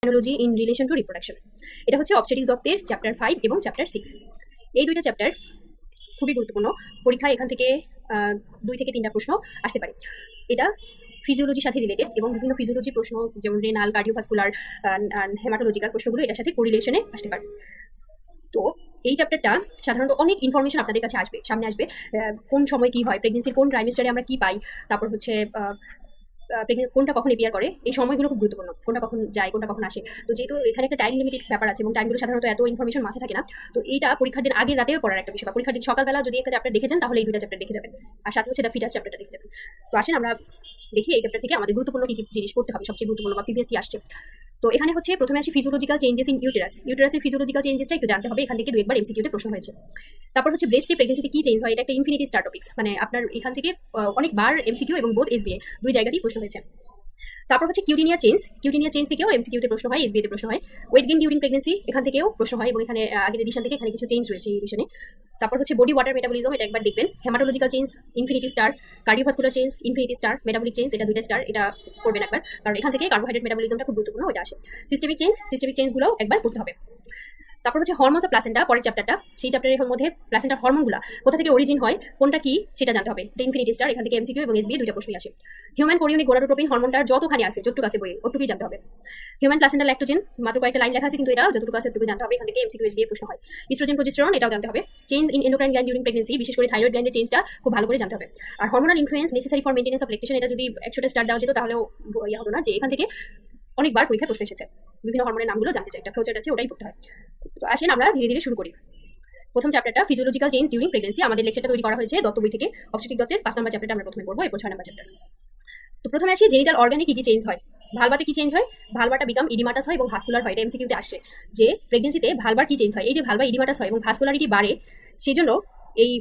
Biology in relation to reproduction. এটা হচ্ছে obstetrics দত্তের চ্যাপ্টার 5 এবং চ্যাপ্টার 6। এই দুইটা চ্যাপ্টার খুবই গুরুত্বপূর্ণ। পরীক্ষায় এখান থেকে 2 থেকে 3টা প্রশ্ন আসতে পারে। এটা ফিজিওলজির সাথে রিলেটেড এবং বিভিন্ন ফিজিওলজি প্রশ্ন যেমন রেনাল, কার্ডিওভাস্কুলার, হেমাটোলজিক্যাল প্রশ্নগুলো এটার সাথে কোরিলেশনে আসতে পারে। তো এই চ্যাপ্টারটা সাধারণত অনেক ইনফরমেশন আপনাদের কাছে আসবে, সামনে আসবে। কোন সময় কি হয়, প্রেগনেন্সির কোন ট্রাইমেস্টারে আমরা কি পাই, তারপর হচ্ছে কোনটা কখন এপিয়ার করে, এই সময়গুলো খুব গুরুত্বপূর্ণ। কোনটা কখন যায়, কোনটা কখন আসে। তো যেহেতু এখানে একটা টাইম লিমিটেড ব্যাপার আছে এবং টাইমগুলো সাধারণত এত ইনফরমেশন মাথায় থাকে না, তো এইটা পরীক্ষার দিন আগের রাতেও পড়ার একটা বিষয়। বা পরীক্ষার দিন সকালবেলা যদি একটা চ্যাপ্টার দেখে যান তাহলে এই দুইটা চ্যাপ্টার দেখে যাবেন, আর সাথে হচ্ছে দ্য ফিটাস চ্যাপ্টারটা দেখে যাবেন। তো আসেন আমরা দেখি এই চ্যাপ্টার থেকে আমাদের গুরুত্বপূর্ণ কি কি জিনিস পড়তে হবে, সবচেয়ে গুরুত্বপূর্ণ বা প্রিভিয়াসলি আসছে। তো এখানে হচ্ছে প্রথমে আসি ফিজিওলজিক্যাল চেঞ্জেস ইন ইউটেরাস। ইউটেরাসের ফিজিওলজিক্যাল চেঞ্জেসটা একটু জানতে হবে, এখান থেকে 2-1 বার এমসিকিউতে প্রশ্ন হয়েছে। তারপর হচ্ছে ব্রেস্টে প্রেগনেন্সিতে কি চেঞ্জ হয়, এটা একটা ইনফিনিটি স্টার টপিক্স, মানে আপনার এখান থেকে অনেকবার এমসিকিউ এবং বোথ এসবিএ দুই জায়গাতেই প্রশ্ন হয়েছে। তারপর হচ্ছে কিউটিনিয়া চেঞ্জ থেকেও এমসিকিউতে প্রশ্ন হয়, এসবিএতে প্রশ্ন হয়। ওয়েট গেইন ডিউরিং প্রেগনেন্সি এখান থেকেও প্রশ্ন হয় এবং এখানে আগের এডিশন থেকে এখানে কিছু চেঞ্জ রয়েছে এই এডিশনে। তারপর হচ্ছে বডি ওয়াটার মেটাবলিজম, এটা একবার দেখবেন। Haematological change infinity star, cardiovascular change infinity star, metabolic change এটা 2টা স্টার, এটা করবেন একবার, কারণ এখান থেকে কার্বোহাইড্রেট মেটাবলিজমটা খুব গুরুত্বপূর্ণ, ওইটা আসে। সিস্টেমিক চেঞ্জগুলো একবার করতে হবে। তারপর হচ্ছে হরমোনস অফ প্লাসেন্টা, পরের চ্যাপ্টারটা। সেই চ্যাপ্টারের মধ্যে প্লাসেন্টার হরমোনগুলো কোথা থেকে অরিজিন হয়, কোনটা কি সেটা জানতে হবে। এটা ইনফিনিটি স্টার, এখান থেকে এমসিকিউ এবং এসবিএ দুইটা প্রশ্নই আসে। হিউম্যান কোরিওনিক গোনাডোট্রোপিন হরমোনটার যতখানি আছে, যতটুকু আছে বইয়ে ওটুকুই জানতে হবে। হিউম্যান প্লাসেন্টাল ল্যাক্টোজেন মাত্র কয়েকটা লাইন লেখা আছে, কিন্তু এটা যতটুকু আছে ততটুকু জানতে হবে, এখান থেকে এমসিকিউ এসবিএ প্রশ্ন হয়। ইস্ট্রোজেন প্রজেস্টেরন এটাও জানতে হবে। Change in endocrine gland during pregnancy, বিশেষ করে থাইরয়েড গ্ল্যান্ডের চেঞ্জটা খুব ভালো করে জানতে হবে। আর hormonal influence necessary for maintenance of lactation, এটা যদি 100টা স্টার দেওয়া যেত তাহলেও ইয়া হতো না, যে এখান থেকে অনেকবার পরীক্ষায় প্রশ্ন এসেছে। বিভিন্ন হরমোনের নামগুলো জানতে চাই, একটা ফ্লোচার্ট আছে, ওটাই পড়তে হয়। তো আসেন আমরা ধীরে ধীরে শুরু করি। প্রথম চ্যাপ্টারটা ফিজিওলজিক্যাল চেঞ্জ ডিউরিং প্রেগনেন্সি, আমাদের লেকচারটা তৈরি করা হয়েছে দত্ত বই থেকে, অবস্টেটিক দত্তের 5 নম্বর চ্যাপ্টারটা আমরা প্রথমে পড়বো, এরপর 6 নম্বর চ্যাপ্টার। তো প্রথমে আসি জেনিটাল অর্গানে কি কি চেঞ্জ হয়। ভালভাতে কি চেঞ্জ হয়, ভালভাটা বিকাম ইডিমাটাস হয় এবং ভাস্কুলার হয়। এটা এমসিকিউতে আসছে যে প্রেগনেন্সিতে ভালভার কি চেঞ্জ হয়। এই যে ভালভা ইডিমাটাস হয় এবং ভাস্কুলারিটি বাড়ে, সেজন্য এই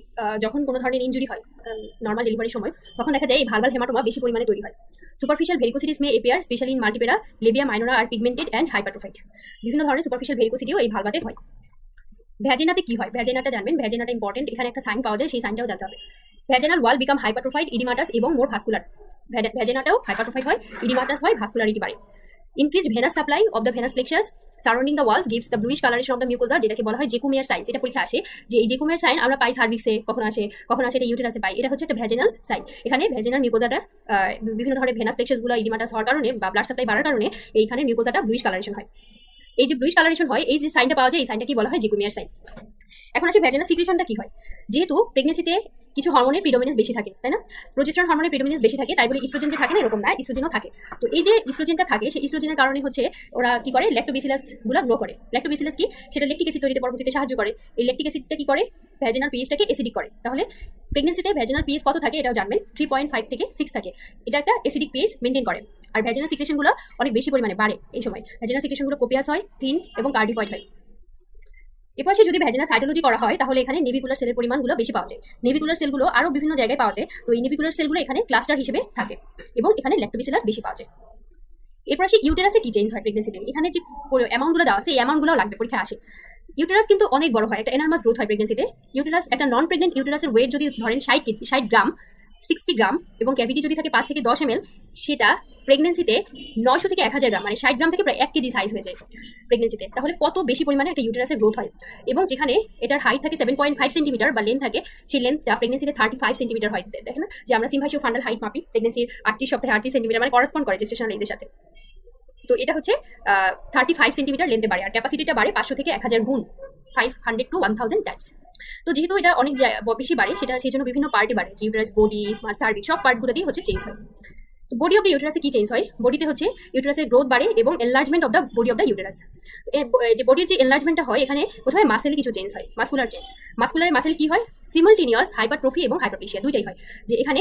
যখন কোনো ধরনের ইনজুরি হয় নর্মাল ডেলিভারির সময়, তখন দেখা যায় এই ভালভাল হেমাটোমা বেশি পরিমাণে তৈরি হয়। Superficial varicosities may appear specially in multipara, labia minora আর পিগমেন্টেড অ্যান্ড হাইপারট্রোফাইড। বিভিন্ন ধরনের সুপারফিশিয়াল ভেরিকোসিটিও এই ভালভাতে হয়। ভ্যাজিনাতে কি হয়, ভ্যাজিনাটা জানবেন, ভ্যাজিনাটা ইম্পর্টেন্ট, এখানে একটা সাইন পাওয়া যায়, সেই সাইনটাও জানতে হবে। ভ্যাজিনাল ওয়াল বিকাম হাইপারট্রোফাইড, ইডিমাটাস এবং মোর ভাস্কুলার। ভ্যাজিনাটাও হাইপারট্রোফাইড হয়, ইডিমাটাস হয়, ভাস্কুলারিটি বাড়ে। Increase venous supply of the venous plexus surrounding the walls gives the bluish colouration of the mucosa, যেটাকে বলা হয় জেকুমিয়ার সাইন। এটা পরীক্ষা আসে যে এই জেকুমিয়ার সাইন আমরা পাই সার্ভিক্সে, কখন আসে এটা ইউটেরাসে পাই। এটা হচ্ছে একটা ভ্যাজিনাল সাইন। এখানে ভ্যাজিনাল মিউকোজাটা বিভিন্ন ধরনের ভেনাস প্লেক্সাসগুলো ইডিমাটাস হওয়ার কারণে বা ব্লাড সাপ্লাই বাড়ার কারণে এইখানে মিউকোজাটা ব্লুইশ কালারেশন হয়। এই যে ব্লুইশ কালারেশন হয়, এই যে সাইনটা পাওয়া যায়, এই সাইনটা কি বলা হয়, জেকুমিয়ার সাইন। এখন আসে ভ্যাজিনাল সিক্রেশনটা কি হয়। যেহেতু প্রেগনেন্সিতে কিছু হরমোনের প্রিডমিনেন্স বেশি থাকে, তাই না, প্রোজেস্টেরন হরমোনের প্রিডমিনেন্স বেশি থাকে, তাই বলে ইস্ট্রোজেন যে থাকে না এরকম না, ইস্ট্রোজেনও থাকে। তো এই যে ইস্ট্রোজেনটা থাকে, সেই ইস্ট্রোজেনের কারণে হচ্ছে ওরা কি করে, ল্যাক্টোবেসিলাস গুলো গ্রো করে। ল্যাক্টোবেসিলাস কি, সেটা ল্যাকটিক অ্যাসিড তৈরিতে পরবর্তীতে সাহায্য করে। এই ল্যাকটিক অ্যাসিডটা কি করে, ভ্যাজিনাল পিএইচটাকে অ্যাসিডিক করে। তাহলে প্রেগনেন্সিতে ভ্যাজিনাল পিএইচ কত থাকে এটাও জানবেন, 3.5 থেকে 6 থাকে। এটা একটা অ্যাসিডিক পিএইচ মেইনটেইন করে। আর ভ্যাজিনাল সিক্রেশনগুলো অনেক বেশি পরিমাণে বাড়ে এই সময়। ভ্যাজিনাল সিক্রেশনগুলো কোপিয়াস হয়, থিন এবং কার্ডিকয়েড হয়। এরপর যদি ভ্যাজিনাল সাইটোলজি করা হয় তাহলে এখানে নেভিকুলার সেলের পরিমাণগুলো বেশি পাওয়া যায়। নেভিকুলার সেলগুলো আরো বিভিন্ন জায়গায় পাওয়া যায়, তো এই নেভিকুলার সেলগুলো এখানে ক্লাস্টার হিসেবে থাকে এবং এখানে ল্যাক্টোবেসিলাস বেশি পাওয়া যায়। এরপর আসি ইউটেরাসে কি চেঞ্জ হয় প্রেগনেন্সিতে। এখানে যে অ্যামাউন্টগুলো দেওয়া আছে, এই অ্যামাউন্টগুলো লাগবে, পরীক্ষা আসে। ইউটেরাস কিন্তু অনেক বড় হয়, একটা এনার্মাস গ্রোথ হয় প্রেগনেন্সিতে। ইউটেরাস একটা নন প্রেগনেন্ট ইউটেরাসের ওয়েট যদি ধরেন 60 গ্রাম, 60 গ্রাম এবং ক্যাভিটি যদি থাকে 5 থেকে 10 ml, সেটা প্রেগনেন্সিতে 900 থেকে 1000 গ্রাম, মানে 60 গ্রাম থেকে প্রায় 1 কেজি সাইজ হয়ে যায় প্রেগনেন্সিতে। তাহলে কত বেশি পরিমাণে একটা ইউটেরাসের গ্রোথ হয়। এবং যেখানে এটার হাইট থাকে 7.5 সেন্টিমিটার বা লেন্থ থাকে, সেই লেন্থটা প্রেগনেন্সিতে 35 সেন্টিমিটার হয়। দেখেন না যে আমরা সিম্পাইশিও ফান্ডাল হাইট মাপি, প্রেগনেন্সির 38 সপ্তাহে 38 সেন্টিমিটার, মানে করসপন্ড করে জেস্টেশনাল এজের সাথে। তো এটা হচ্ছে 35 সেন্টিমিটার লেন্থে বাড়ে, আর ক্যাপাসিটিটা বাড়ে 500 থেকে 1000 গুণ, 500 to 1000 টাইমস। তো যেহেতু এটা অনেক বেশি বাড়ে, সেটা সেই জন্য বিভিন্ন পার্টে বাড়ে, ইউটেরাস, বডি, সার্ভিক্স, সব পার্টগুলো দিয়ে হচ্ছে চেঞ্জ হয়। তো বডি অফ দ্য ইউটেরাসে কি চেঞ্জ হয়, বডিতে হচ্ছে ইউটেরাসের গ্রোথ বাড়ে এবং enlargement of the body of the uterus. যে বডির যে এনলার্জমেন্টটা হয়, এখানে প্রথমে মাসেলে কিছু চেঞ্জ হয়, মাসকুলার চেঞ্জ। মাসকুলার মাসেল কি হয়, সিমultaneous হাইপারট্রফি এবং হাইপারপ্লেশিয়া দুইটাই হয়। যে এখানে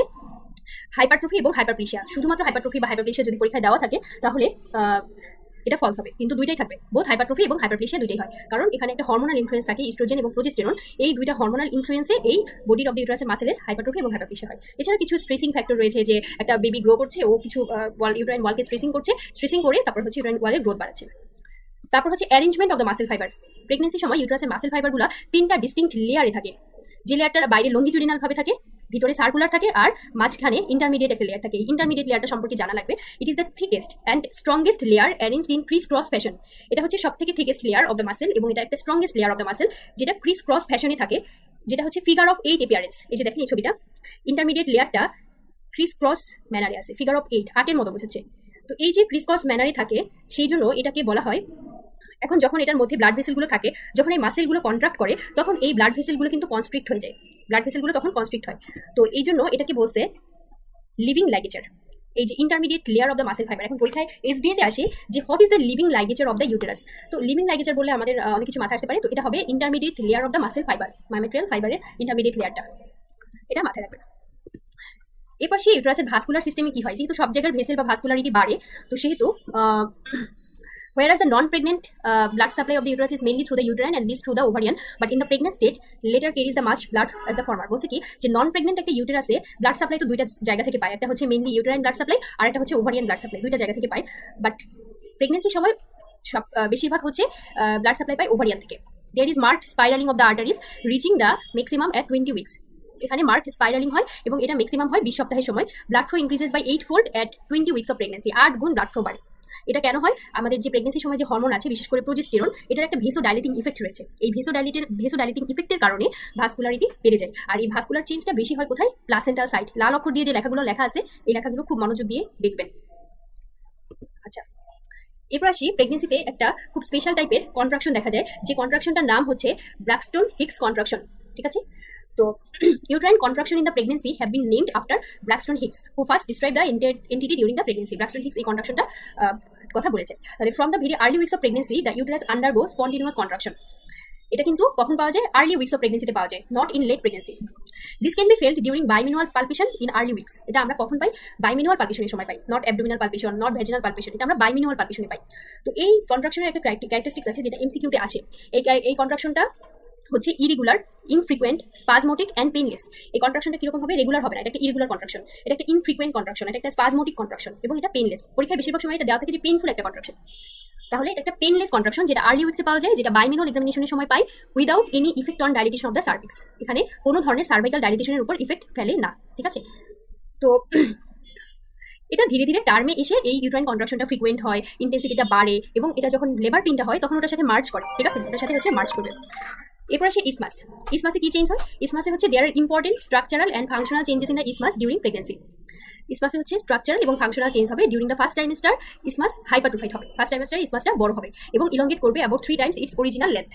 হাইপারট্রফি এবং হাইপারপ্লেশিয়া, শুধুমাত্র হাইপারট্রফি বা হাইপারপ্লেশিয়া যদি পরীক্ষায় দেওয়া থাকে তাহলে এটা ফলস হবে, কিন্তু দুইটাই থাকবে, বোথ হাইপারট্রফি এবং হাইপারপ্লেশিয়া দুইটাই হয়। কারণ এখানে একটা হরমোনাল ইনফ্লুয়েন্স থাকে, ইস্ট্রোজেন এবং প্রোজেস্টেরন, এই দুইটা হরমোনাল ইনফ্লুয়েন্সে এই বডি অফ দ্য ইউটেরাসের মাসেলের হাইপারট্রফি এবং হাইপারপ্লেশিয়া হয়। এছাড়া কিছু স্ট্রেসিং ফ্যাক্টর রয়েছে, যে একটা বেবি গ্রো করছে, ও কিছু ইউটেরাইন ওয়ালকে স্ট্রেসিং করে তারপর হচ্ছে ইউটেরাইন ওয়ালের গ্রোথ বাড়াচ্ছে। তারপর হচ্ছে arrangement of the muscle fibre. প্রেগনেন্সির সময় ইউটেরাসের মাসেল ফাইবারগুলো 3টা ডিস্টিংক্ট লেয়ারে থাকে। যে লেয়ারটা বাইরে লঙ্গিচুডিনাল ভাবে থাকে, ভিতরে সার্কুলার থাকে আর মাঝখানে ইন্টারমিডিয়েট একটা লেয়ার থাকে। এই ইন্টারমিডিয়েট লেয়ারটা সম্পর্কে জানা লাগবে। It is the thickest and strongest layer arranged in criss cross fashion. এটা হচ্ছে সব থেকে thickest layer of the muscle এবং এটা একটা strongest layer of the muscle, যেটা ক্রিস ক্রস ফ্যাশনে থাকে, যেটা হচ্ছে ফিগার অফ 8 অ্যাপিয়ারেন্স। এই যে দেখেন এই ছবিটা, ইন্টারমিডিয়েট লেয়ারটা ক্রিস ক্রস ম্যানারে আছে, ফিগার অফ 8, হার্টের মতো বোঝাচ্ছে। তো এই যে ক্রিস ক্রস ম্যানারে থাকে, সেই জন্য এটাকে বলা হয়, এখন যখন এটার মধ্যে ব্লাড ভেসেলগুলো থাকে, যখন এই মাসেলগুলো কন্ট্রাক্ট করে, তখন এই ব্লাড ভেসেলগুলো কিন্তু কনস্ট্রিক্ট হয়ে যায়, ব্লাড ভেসেলগুলো তখন কনস্ট্রিক্ট হয়। তো এই জন্য এটাকে বলছে লিভিং লাইগেচার, এই যে intermediate layer of the muscle fibre. এখন পরীক্ষায় এসডিএতে আসে যে what is the living ligature of the uterus. তো লিভিং লাইগেচার বললে আমাদের অনেক কিছু মাথায় আসতে পারে। তো এটা হবে intermediate layer of the muscle fibre, myometrial ফাইবারের ইন্টারমিডিয়েট লেয়ারটা, এটা মাথায় রাখবেন। এরপর সেই ইউটেরাসের ভাস্কুলার সিস্টেমে কি হয়, যেহেতু সব জায়গার ভেসেল বা ভাস্কুলারিটি বাড়ে, তো সেহেতু whereas the non-pregnant blood supply of the uterus is mainly through the uterine and least through the ovarian, but in the pregnant state later carries the much blood as the former। বলছে কি যে নন pregnant একটা ইউটেরাসে blood supply তো দুইটা জায়গা থেকে পায়, একটা হচ্ছে মেইনলি ইউটেরাইন ব্লাড সাপ্লাই আর একটা হচ্ছে ওভারিয়ান ব্লাড সাপ্লাই, দুইটা জায়গা থেকে পায়। বাট প্রেগনেন্সির সময় সব বেশিরভাগ হচ্ছে ব্লাড সাপ্লাই পায় ওভারিয়ান থেকে। there is marked spiraling of the arteries reaching the maximum at 20 weeks। এখানে মার্ক স্পাইরালিং হয় এবং এটা ম্যাক্সিমাম হয় 20 সপ্তাহের সময়। Blood flow increases by 8-fold at 20 weeks of pregnancy। 8 গুণ ব্লাড ফ্লো বাড়ে। এটা কেন হয়, আমাদের যে প্রেগনেন্সির সময় যে হরমোন আছে, বিশেষ করে প্রোজেস্টেরন, এটার একটা ভেসোডাইলেটিং ইফেক্ট রয়েছে। এই ভেসোডাইলেটিং ইফেক্টের কারণে ভাস্কুলারিটি বেড়ে যায়। আর এই ভাস্কুলার চেঞ্জটা বেশি হয় কোথায়, প্লাসেন্টাল সাইট। লাল অক্ষর দিয়ে যে লেখাগুলো লেখা আছে, এই লেখাগুলো খুব মনোযোগ দিয়ে দেখবেন। আচ্ছা, এরপর আসি প্রেগনেন্সিতে একটা খুব স্পেশাল টাইপের কন্ট্রাকশন দেখা যায়, যে কন্ট্রাকশনটার নাম হচ্ছে ব্র্যাক্সটন হিক্স কন্ট্রাকশন। ঠিক আছে, তো uterine contraction in the pregnancy have been named after Braxton Hicks, who first described the entity during the pregnancy। Braxton Hicks এই কন্ট্রাকশনটা কথা বলেছে। তাহলে from the very early weeks of pregnancy the uterus undergo spontaneous contraction। এটা কিন্তু কখন পাওয়া যায়, early weeks of প্রেগনেন্সিতে পাওয়া যায়, not in late pregnancy. This can be felt during bimanual palpation in early weeks. এটা আমরা কখন পাই, বাইমিনুয়াল পালপেশনের সময় পাই, not abdominal palpation, not vaginal palpation, এটা আমরা বাইমিনুয়াল পালপেশনে পাই। তো এই কন্ট্রাকশনের একটা ক্যারেক্টারিস্টিক্স আছে যেটা এমসিকিউতে আসে। এই কন্ট্রাকশনটা হচ্ছে ইরেগুলার, ইনফ্রিকুয়েন্ট, স্পাজমোটিক অ্যান্ড পেইনলেস। এই কন্ট্রাকশনটা কিরকম হবে, রেগুলার হবে না, এটা একটা ইরেগুলার কন্ট্রাকশন, এটা একটা ইনফ্রিকুয়েন্ট কন্ট্রাকশন, এটা একটা স্পাজমোটিক কন্ট্রাকশন এবং এটা পেইনলেস। পরীক্ষায় বেশিরভাগ সময় এটা দেওয়া থাকে যে পেইনফুল একটা কন্ট্রাকশন। তাহলে এটা একটা পেইনলেস কন্ট্রাকশন যেটা আর্লি উইকসে পাওয়া যায়, যেটা বাইমিনুয়াল এক্সামিনেশনের সময় পাই, without any effect on dilatation of the cervix. এখানে কোনো ধরনের সার্ভাইকাল ডাইলেটেশনের উপর ইফেক্ট ফেলে না। ঠিক আছে, তো এটা ধীরে ধীরে টার্মে এসে এই ইউট্রাইন কন্ট্রাকশনটা ফ্রিকুয়েন্ট হয়, ইন্টেন্সিটিটা বাড়ে এবং এটা যখন লেবার পেইনটা হয় তখন ওটার সাথে মার্চ করে। ঠিক আছে, ওটার সাথে হচ্ছে মার্চ করবে। এরপর আসে ইসমাস। ইসমাসে কি চেঞ্জ হয়, ইসমাসে হচ্ছে there are important structural and functional changes in the isthmus during pregnancy. ইসমাসে হচ্ছে স্ট্রাকচারাল এবং ফাংশনাল চেঞ্জ হবে। During the first trimester isthmus hypertrophied হবে, ফার্স্ট ট্রাইমেস্টারে ইসমাসটা বড় হবে এবং ইলংগেট করবে about 3 times its original length.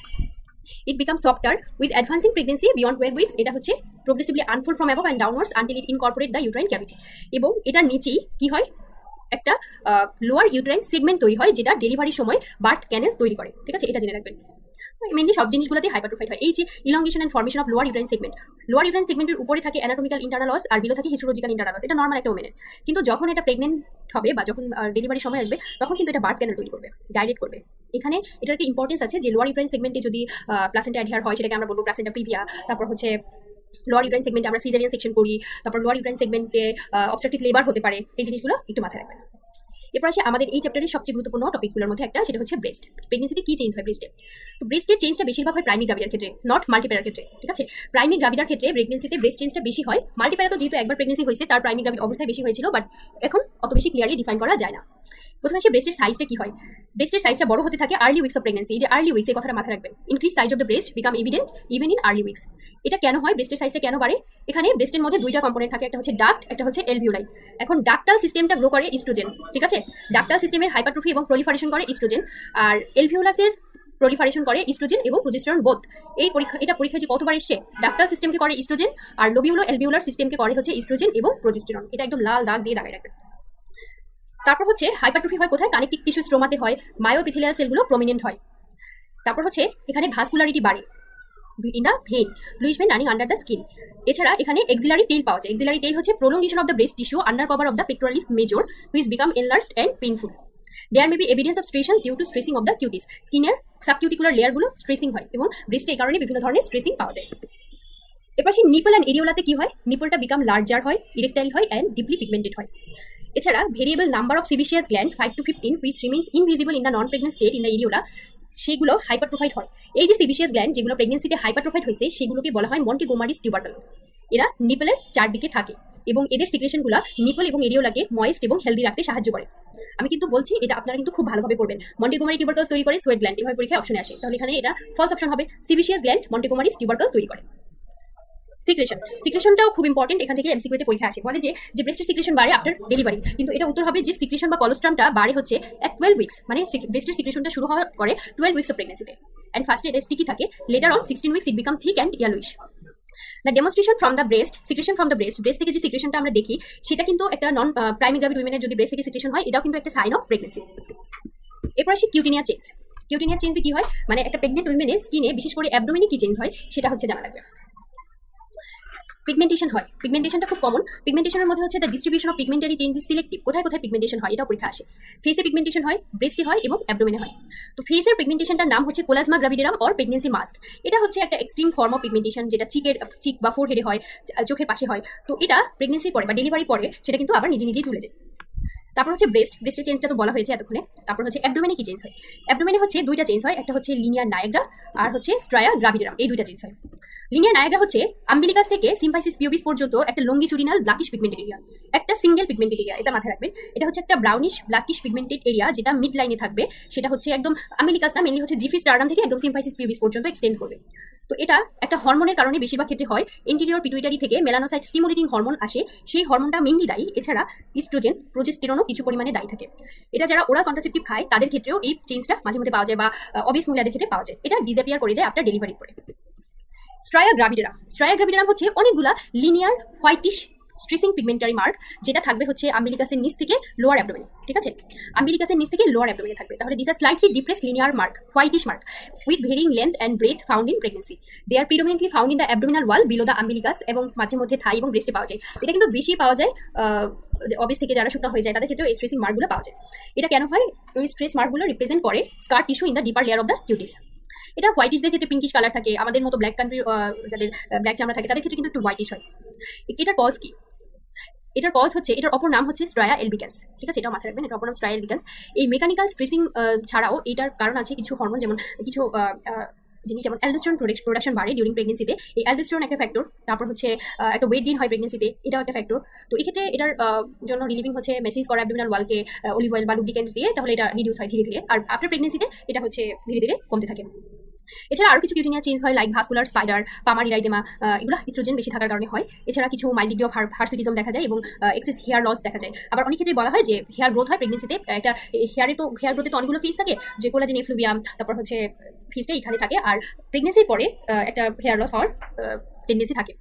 It becomes softer with advancing pregnancy beyond 12 weeks। এটা হচ্ছে progressively unfold from above and downwards until it incorporate the uterine cavity। এবং এটার নিচেই কি হয়, একটা লোয়ার ইউটেরাইন সেগমেন্ট তৈরি হয়, যেটা ডেলিভারির সময় বার্থ ক্যানেল তৈরি করে। ঠিক আছে, এটা জেনে রাখবেন। মেনলি সব জিনিসগুলোতে হাইপারট্রোফাইড হয়। এই যে elongation and formation of lower uterine segment, lower uterine সেগমেন্টের উপরে থাকে অ্যানাটমিক্যাল ইন্টারনাল ওয়াস আর বিলো থাকে হিস্টোলজিক্যাল ইন্টারনাল ওয়াস। এটা নর্মাল একটা ওমেনের। কিন্তু যখন এটা প্রেগনেন্ট হবে বা যখন ডেলিভারির সময় আসবে, তখন কিন্তু এটা বার্থ ক্যানেল তৈরি করবে, ডাইলেট করবে। এখানে এটার একটা ইম্পর্টেন্স আছে যে লোয়ার ইউটেরাইন সেগমেন্টে যদি প্লাসেন্টা অ্যাডহিয়ার হয়, সেটাকে আমরা বলবো প্লাসেন্টা প্রিভিয়া। তারপর হচ্ছে লোয়ার ইউটেরাইন সেগমেন্টে আমরা সিজারিয়ান সেকশন করি, তারপর লোয়ার ইউটেরাইন সেগমেন্টে অবস্ট্রাকটিভ লেবার হতে পারে। এই জিনিসগুলো একটু মাথায় রাখবেন। এরপর আসে আমাদের এই চ্যাপ্টারের সবচেয়ে গুরুত্বপূর্ণ টপিকসগুলোর মধ্যে একটা, সেটা হচ্ছে ব্রেস্ট। প্রেগনেন্সিতে কি চেঞ্জ হয় ব্রেস্টে? তো ব্রেস্টের চেঞ্জটা বেশিরভাগ হয় প্রাইমিক গ্রাভিডার ক্ষেত্রে, নট মাল্টিপ্যারার ক্ষেত্রে। ঠিক আছে, প্রাইমিক গ্রাভিডার ক্ষেত্রে প্রেগনেন্সিতে ব্রেস্ট চেঞ্জটা বেশি হয়। মাল্টিপ্যারা তো যেহেতু একবার প্রেগনেন্সি হয়েছে, তার প্রাইমিক গ্রাভিড অবস্থায় বেশি হয়েছিল, বাট এখন অত বেশি ক্লিয়ারলি ডিফাইন করা যায় না। প্রথমে আসে ব্রেস্টের সাইজটা কি হয়। ব্রেস্টের সাইজটা বড় হতে থাকে আর্লি উইকস অফ প্রেগনেন্সি। এই যে আর্লি উইকস, এই কথাটা মাথায় রাখবেন। Increase size of the breast become evident even in early weeks. এটা কেন হয়, ব্রেস্টের সাইজটা কেন বাড়ে? এখানে ব্রেস্টের মধ্যে দুইটা কম্পোনেন্ট থাকে, একটা হচ্ছে ডাক্ট, একটা হচ্ছে এলভিউলাই। এখন ডাক্টাল সিস্টেমটা গ্রো করে ইস্ট্রোজেন। ঠিক আছে, ডাক্টাল সিস্টেমের হাইপারট্রফি এবং প্রলিফারেশন করে ইস্ট্রোজেন, আর এলভিউলাসের প্রলিফারেশন করে ইস্ট্রোজেন এবং প্রোজেস্টেরন বোথ। এটা পরীক্ষায় যে কতবার এসছে, ডাক্টাল সিস্টেমকে করে ইস্ট্রোজেন আর লোবিউলো এলভিউলার সিস্টেমকে করে হচ্ছে ইস্ট্রোজেন এবং প্রোজেস্টেরন। এটা একদম লাল দাগ দিয়ে দাগায় রাখবেন। তারপর হচ্ছে হাইপারট্রফি হয় কোথায়, কানেকটিভ টিস্যু স্ট্রোমাতে হয়, মায়োপিথেলিয়াল সেলগুলো প্রমিনেন্ট হয়। তারপর হচ্ছে এখানে ভাস্কুলারিটি বাড়ে in the vein, bluish vein running under the skin. এছাড়া এখানে এক্সিলারি টেইল পাওয়া যায়। এক্সিলারি টেইল হচ্ছে prolongation of the breast tissue under cover of the pectoralis major, which become enlarged and painful. There may be evidence of striations due to stretching of the cutis. স্কিনের subcuticular লেয়ারগুলো tracing হয় এবং ব্রেস্টে এই কারণে বিভিন্ন ধরনের tracing পাওয়া যায়। এরপর সেই নিপল অ্যান্ড এরিওলাতে কি হয়, নিপলটা বিকাম লার্জার হয়, ইরেকটাইল হয় অ্যান্ড ডিপলি পিগমেন্টেড হয়। এছাড়া variable number of sebaceous gland 5 to 15 which remains invisible in the non-pregnant state in the areola, সেগুলো হাইপারট্রোফাইড হয়। এই যে সিবিসিয়াস গ্ল্যান্ড যেগুলো প্রেগনেন্সিতে হাইপারট্রোফাইড হয়েছে, সেগুলোকে বলা হয় মন্টিগোমারিস টিউবারকল। এরা নিপলের চারদিকে থাকে এবং এদের সিক্রেশনগুলো নিপল এবং এরিওলাকে ময়েস্ট এবং হেলদি রাখতে সাহায্য করে। আমি কিন্তু বলছি এটা আপনারা কিন্তু খুব ভালোভাবে পড়বেন। মন্টিগোমারি টিউবারকলস তৈরি করে সোয়েট গ্ল্যান্ড, এভাবে পরীক্ষায় অপশনে আসে, তাহলে এখানে এটা ফার্স্ট অপশন হবে। সিবিসিয়াস গ্ল্যান্ড মন্টিগোমারিস টিউবারকল তৈরি করে। সিক্রেশনটাও খুব ইম্পর্টেন্ট, এখান থেকে এমসিকিউতে পরীক্ষা আসে। বলে যে ব্রেস্টের সিক্রেশন বাড়ে আফটার ডেলিভারি, কিন্তু এটা উত্তর হবে যে সিক্রেশন বা কলোস্ট্রামটা বাড়ে হচ্ছে এট 12 উইকস, মানে ব্রেস্টের সিক্রেশনটা শুরু হওয়ার পরে 12 উইকস অফ প্রেগনেন্সিতে। অ্যান্ড ফার্স্টে এটা স্টিকি থাকে, letter on 16 weeks it become thick and yellowish. The demonstration from the breast, secretion from the breast থেকে যে সিক্রেশনটা আমরা দেখি সেটা কিন্তু একটা নন প্রাইমারি গ্রাভিড উইমেনের যদি ব্রেস্ট থেকে সিক্রেশন হয়, এটাও কিন্তু একটা সাইন অফ প্রেগনেন্সি। এরপর আসি কিউটিনিয়া চেঞ্জ। কিউটিনিয়া চেঞ্জে কি হয়, মানে একটা প্রেগনেন্ট উইমেনের স্কিনে, বিশেষ করে অ্যাবডোমেনে কি চেঞ্জ হয় সেটা হচ্ছে জানা লাগবে। পিগমেন্টেশন হয়, পিগমেন্টেশনটা খুব কমন। পিগমেন্টেশনের মধ্যে হচ্ছে the distribution of pigmentary change is selective. কোথায় কোথায় পিগমেন্টেশন হয় এটাও পরীক্ষা আসে। ফেসে পিগমেন্টেশন হয়, ব্রেস্টে হয় এবং অ্যাবডোমেনে হয়। তো ফেসের পিগমেন্টেশনটার নাম হচ্ছে কোলাজমা গ্রাভিডেরাম অর প্রেগনেন্সি মাস্ক। এটা হচ্ছে একটা এক্সট্রিম ফর্ম অফ পিগমেন্টেশন, যেটা চিক বা ফোরহেডে হয়, চোখের পাশে হয়। তো এটা প্রেগনেন্সির পরে বা ডেলিভারি পরে সেটা কিন্তু আবার নিজে নিজেই চলে যায়। তারপর হচ্ছে ব্রেস্টের চেঞ্জটা তো বলা হয়েছে এতক্ষণে। তারপর হচ্ছে অ্যাবডোমেনে কি চেঞ্জ হয়। অ্যাবডোমেনে হচ্ছে দুইটা চেঞ্জ হয়, একটা হচ্ছে লিনিয়ার নায়াগ্রা আর হচ্ছে স্ট্রায়া গ্রাভিডেরাম, এই দুইটা চেঞ্জ হয়। লিনিয়ার নায়াগ্রা হচ্ছে আম্বিলিকাস থেকে সিম্পাইসিস পিউবিস পর্যন্ত একটা লঙ্গিচুডিনাল ব্ল্যাকিশ পিগমেন্টেড এরিয়া, একটা সিঙ্গেল পিগমেন্টেড এরিয়া, এটা মাথায় রাখবেন। এটা হচ্ছে একটা ব্রাউনিশ ব্ল্যাকিশ পিগমেন্টেড এরিয়া, যেটা মিড লাইনে থাকবে। সেটা হচ্ছে একদম আম্বিলিকাস না, মেনলি হচ্ছে জিফি স্টারডাম থেকে একদম সিম্পাইসিস পিউবিস পর্যন্ত এক্সটেন্ড করবে। তো এটা একটা হরমোনের কারণে বেশিরভাগ ক্ষেত্রে হয়। ইন্টেরিয়র পিটুইটারি থেকে মেলানোসাইট স্টিমুলেটিং হরমোন আসে, সেই হরমোনটা মেনলি দায়ী। এছাড়া ইস্ট্রোজেন, প্রোজেস্টেরনও কিছু পরিমাণে দায়ী থাকে। এটা যারা ওরাল কন্ট্রাসেপটিভ খায় তাদের ক্ষেত্রেও এই চেঞ্জটা মাঝে মধ্যে পাওয়া যায়, বা অবিয়াস মহিলাদের ক্ষেত্রে পাওয়া যায়। এটা ডিসঅ্যাপিয়ার করে যায় আফটার ডেলিভারি পরে। স্ট্রায়া গ্রাভিডেরাম হচ্ছে অনেকগুলা linear whitish tracing pigmentary mark, যেটা থাকবে হচ্ছে আম্বিলিকাসের নিচ থেকে লোয়ার অ্যাবডোমেনে। ঠিক আছে, আম্বিলিকাসের নিচ থেকে লোয়ার অ্যাবডোমেনে থাকবে। তাহলে this are slightly depress linear mark, whitish mark with varying length and breadth found in pregnancy. They are predominantly found in the abdominal wall below the umbilicus, এবং মাঝে মধ্যে থাই এবং ব্রেস্টে পাওয়া যায়। এটা কিন্তু বেশি পাওয়া যায় অবিস থেকে যারা শুকনো হয়ে যায় তাদের ক্ষেত্রেও এই স্ট্রেসিং মার্কগুলো পাওয়া যায়। এটা কেন হয়, এই স্ট্রেস মার্কগুলো রিপ্রেজেন্ট করে scar tissue in the deeper layer of the cutis. এটা হোয়াইটিশদের ক্ষেত্রে পিঙ্কিশ কালার থাকে, আমাদের মতো ব্ল্যাক কান্ট্রি যাদের ব্ল্যাক চামড়া থাকে তাদের ক্ষেত্রে কিন্তু একটু হোয়াইটিশ হয়। এটার কজ কি, এটার কজ হচ্ছে, এটার অপর নাম হচ্ছে স্ট্রায়া এলবিকান্স। ঠিক আছে, এটাও মাথায় রাখবেন, এটা অপর নাম স্ট্রায়া এলবিকান্স। এই মেকানিক্যাল স্ট্রেসিং ছাড়াও এটার কারণ আছে কিছু হরমোন, যেমন কিছু জিনিস, যেমন অ্যালডোস্টেরন প্রোডাকশন বাড়ে ডিউরিং প্রেগনেন্সিতে। এই অ্যালডোস্টেরন একটা ফ্যাক্টর। তারপর হচ্ছে একটা ওয়েট গেইন হয় প্রেগনেন্সিতে, এটাও একটা ফ্যাক্টর। তো এই ক্ষেত্রে এটার জন্য রিলিভিং হচ্ছে মেসেজ করা অ্যাবডোমিনাল ওয়ালকে অলিভ অয়েল বা লুব্রিকেন্টস দিয়ে, তাহলে এটা রিডিউস হয় ধীরে ধীরে। আর আফটার প্রেগনেন্সিতে এটা হচ্ছে ধীরে ধীরে কমতে থাকে। এছাড়া আরও কিছু কিউটিনিয়া চেঞ্জ হয়, লাইক ভাস্কুলার স্পাইডার, পামার ইরাইডেমা, এগুলো ইস্ট্রোজেন বেশি থাকার কারণে হয়। এছাড়া কিছু মাইল্ড ডিগ্রি অফ হার্সিটিজম দেখা যায় এবং এক্সেস হেয়ার লস দেখা যায়। আবার অনেক ক্ষেত্রে বলা হয় যে হেয়ার গ্রোথ হয় প্রেগনেন্সিতে। একটা হেয়ার গ্রোথে তো অনেকগুলো ফেজ থাকে, যে কোলাজেন এফ্লুভিয়াম, তারপর হচ্ছে ফেজটা এখানে থাকে। আর প্রেগনেন্সির পরে একটা হেয়ার লস হওয়ার টেন্ডেন্সি থাকে।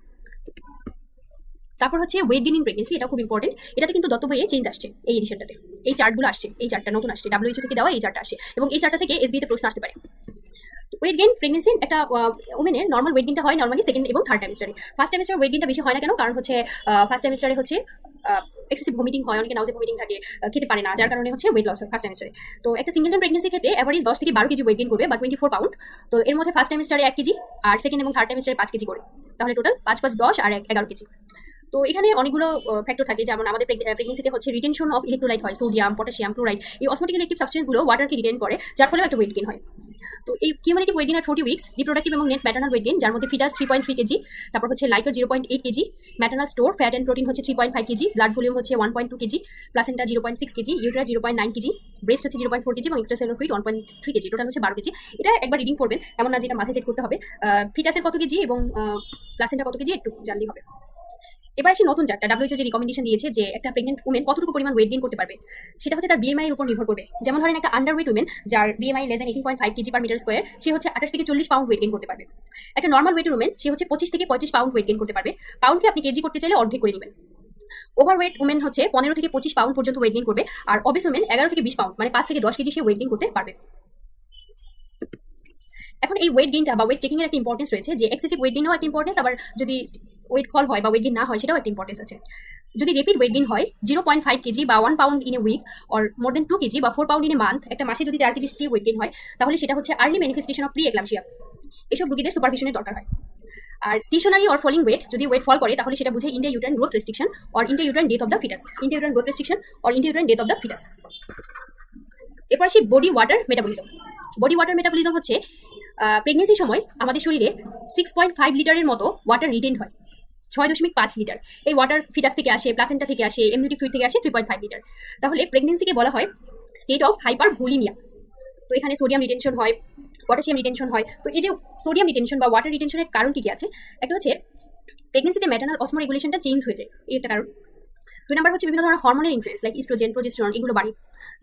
তারপর হচ্ছে ওয়েট গেইন ইন প্রেগনেন্সি, এটা খুব ইম্পর্টেন্ট। এটাতে কিন্তু দত্ত বইয়ে চেঞ্জ আসছে, এই এডিশনটাতে এই চার্টগুলো আসছে, এই চার্টটা নতুন আসছে, WHO থেকে দেওয়া এই চার্টটা আসে, এবং এই চার্টটা থেকে এসবিতে প্রশ্ন আসতে পারে। ওয়েট গেইন প্রেগনেন্সি একটা ওমেনের নর্মাল ওয়েট গেইনটা হয় নর্মালি সেকেন্ড এবং থার্ড ট্রাইমেস্টারে। ফার্স্ট ট্রাইমেস্টারে ওয়েট গেইনটা বেশি হয় না কেন, কারণ হচ্ছে ফার্স্ট ট্রাইমেস্টারে হচ্ছে এক্সেসিভ ভমিটিং হয়, অনেকে নাউজে ভমিটিং থাকে, খেতে পারে না, যার কারণে হচ্ছে ওয়েট লস হয় ফার্স্ট ট্রাইমেস্টারে। তো একটা সিঙ্গেল প্রেগনেন্সির ক্ষেত্রে অ্যাভারেজ 10 থেকে 12 কেজি ওয়েট গেইন করবে, বা 24 পাউন্ড। তো এর মধ্যে ফার্স্ট ট্রাইমেস্টারে 1 কেজি, আর সেকেন্ড এবং থার্ড ট্রাইমেস্টারে 5 কেজি করে, তাহলে টোটাল 5 + 10 আর 11 কেজি। তো এখানে অনেকগুলো ফ্যাক্টর থাকে, যেমন আমাদের প্রেগনেন্সিতে হচ্ছে রিটেনশন অফ ইলেকট্রোলাইট হয়, সোডিয়াম, পটাশিয়াম, ক্লোরাইড। এই অসমোটিক ইলেকট্রিক সাবস্টেন্সগুলো ওয়াটারকে রিটেন করে, যার ফলে একটা ওয়েট গেইন হয়। তো এই কিউমুলেটিভ ওয়েট গেইন এট 40 উইকস, রিপ্রোডাক্টিভ এবং নেট ম্যাটার্নাল ওয়েট গেইন, যার মধ্যে ফিটাস 3.3 কেজি, তারপর হচ্ছে liker 0.8 KG, maternal store fat and protein হচ্ছে 3.5 কেজি, ব্লাড ভলিউম হচ্ছে 1.2 KG, placenta 0.6 KG, uterus 0.9 KG, breast হচ্ছে 0.4 কেজি এবং এক্সট্রাসেলুলার ফ্লুইড 1.3 কেজি, টোটাল হচ্ছে 12 কেজি। এটা একবার রিডিং করবেন, এমন না যেটা মাথায় চেক করতে হবে। ফিটাসের কত কেজি এবং প্লাসেন্টা কত কেজি একটু জানলেই হবে। এবার আসি নতুন চার্টটা। WHO যে রিকমেন্ডেশন দিয়েছে যে একটা প্রেগনেন্ট উমেন কতটুকু পরিমাণ ওয়েট গেইন করতে পারবে, সেটা হচ্ছে তার BMI এর উপর নির্ভর করবে। যেমন ধরেন একটা আন্ডারওয়েট উমেন যার BMI less than 18.5 kg per metre square, সে হচ্ছে 28 থেকে 40 পাউন্ড ওয়েট গেইন করতে পারবে। একটা নর্মাল ওয়েটের উমেন সে হচ্ছে 25 থেকে 35 পাউন্ড ওয়েট গেইন করতে পারবে। পাউন্ডকে আপনি কেজি করতে চাইলে অর্ধেক করে নেবেন। ওভারওয়েট উমেন হচ্ছে 15 থেকে 25 পাউন্ড পর্যন্ত ওয়েট গেইন করবে, আর অবেস উমেন 11 থেকে 20 পাউন্ড, মানে 5 থেকে 10 কেজি সে ওয়েট গেইন করতে পারবে। এখন এই ওয়েট গেইনটা বা ওয়েট চেকিং এর একটা ইম্পর্টেন্স রয়েছে, যে এক্সেসিভ ওয়েট গেইন হয় একটা ইম্পর্টেন্স, আবার যদি ওয়েট ফল হয় বা ওয়েট গেইন না হয় সেটাও একটা ইম্পর্টেন্স আছে। যদি রেপিড ওয়েট গেইন হয় 0.5 কেজি বা 1 pound in a week, or more than 2 KG বা 4 পাউন্ড ইন এ মান্থ, একটা মাসে যদি 4 কেজি চেয়ে ওয়েট গেইন হয়, তাহলে সেটা হচ্ছে early manifestation of pre eclampsia. এসব রোগীদের সুপারভিশনের দরকার হয়। আর স্টেশনারি অর ফলিং ওয়েট, যদি ওয়েট ফল করে তাহলে সেটা বুঝে intrauterine growth restriction or intrauterine death of the foetus, intrauterine growth restriction or intrauterine death of the foetus. এরপর আসি body water metabolism. Body water metabolism হচ্ছে প্রেগনেন্সির সময় আমাদের শরীরে 6.5 লিটারের মতো ওয়াটার রিটেইন হয়। 6.5 লিটার। এই ওয়াটার ফিটাস থেকে আসে, প্লাসেন্টা থেকে আসে, এমনিউটি ফ্লুইড থেকে আসে 3.5 লিটার। তাহলে প্রেগনেন্সিকে বলা হয় স্টেট অফ হাইপার ভোলিমিয়া। তো এখানে সোডিয়াম রিটেনশন হয়, পটাশিয়াম রিটেনশন হয়। তো এই যে সোডিয়াম রিটেনশন বা ওয়াটার রিটেনশনের কারণ কি কি আছে? একটা হচ্ছে প্রেগনেন্সিতে ম্যাটারনাল অসমো রেগুলেশনটা চেঞ্জ হয়ে যায়, এই একটা কারণ। 2 নাম্বার হচ্ছে বিভিন্ন ধরনের হরমোনের ইনফ্লুয়েন্স লাইক ইস্ট্রোজেন, প্রোজেস্টেরন, এগুলো বাড়ে।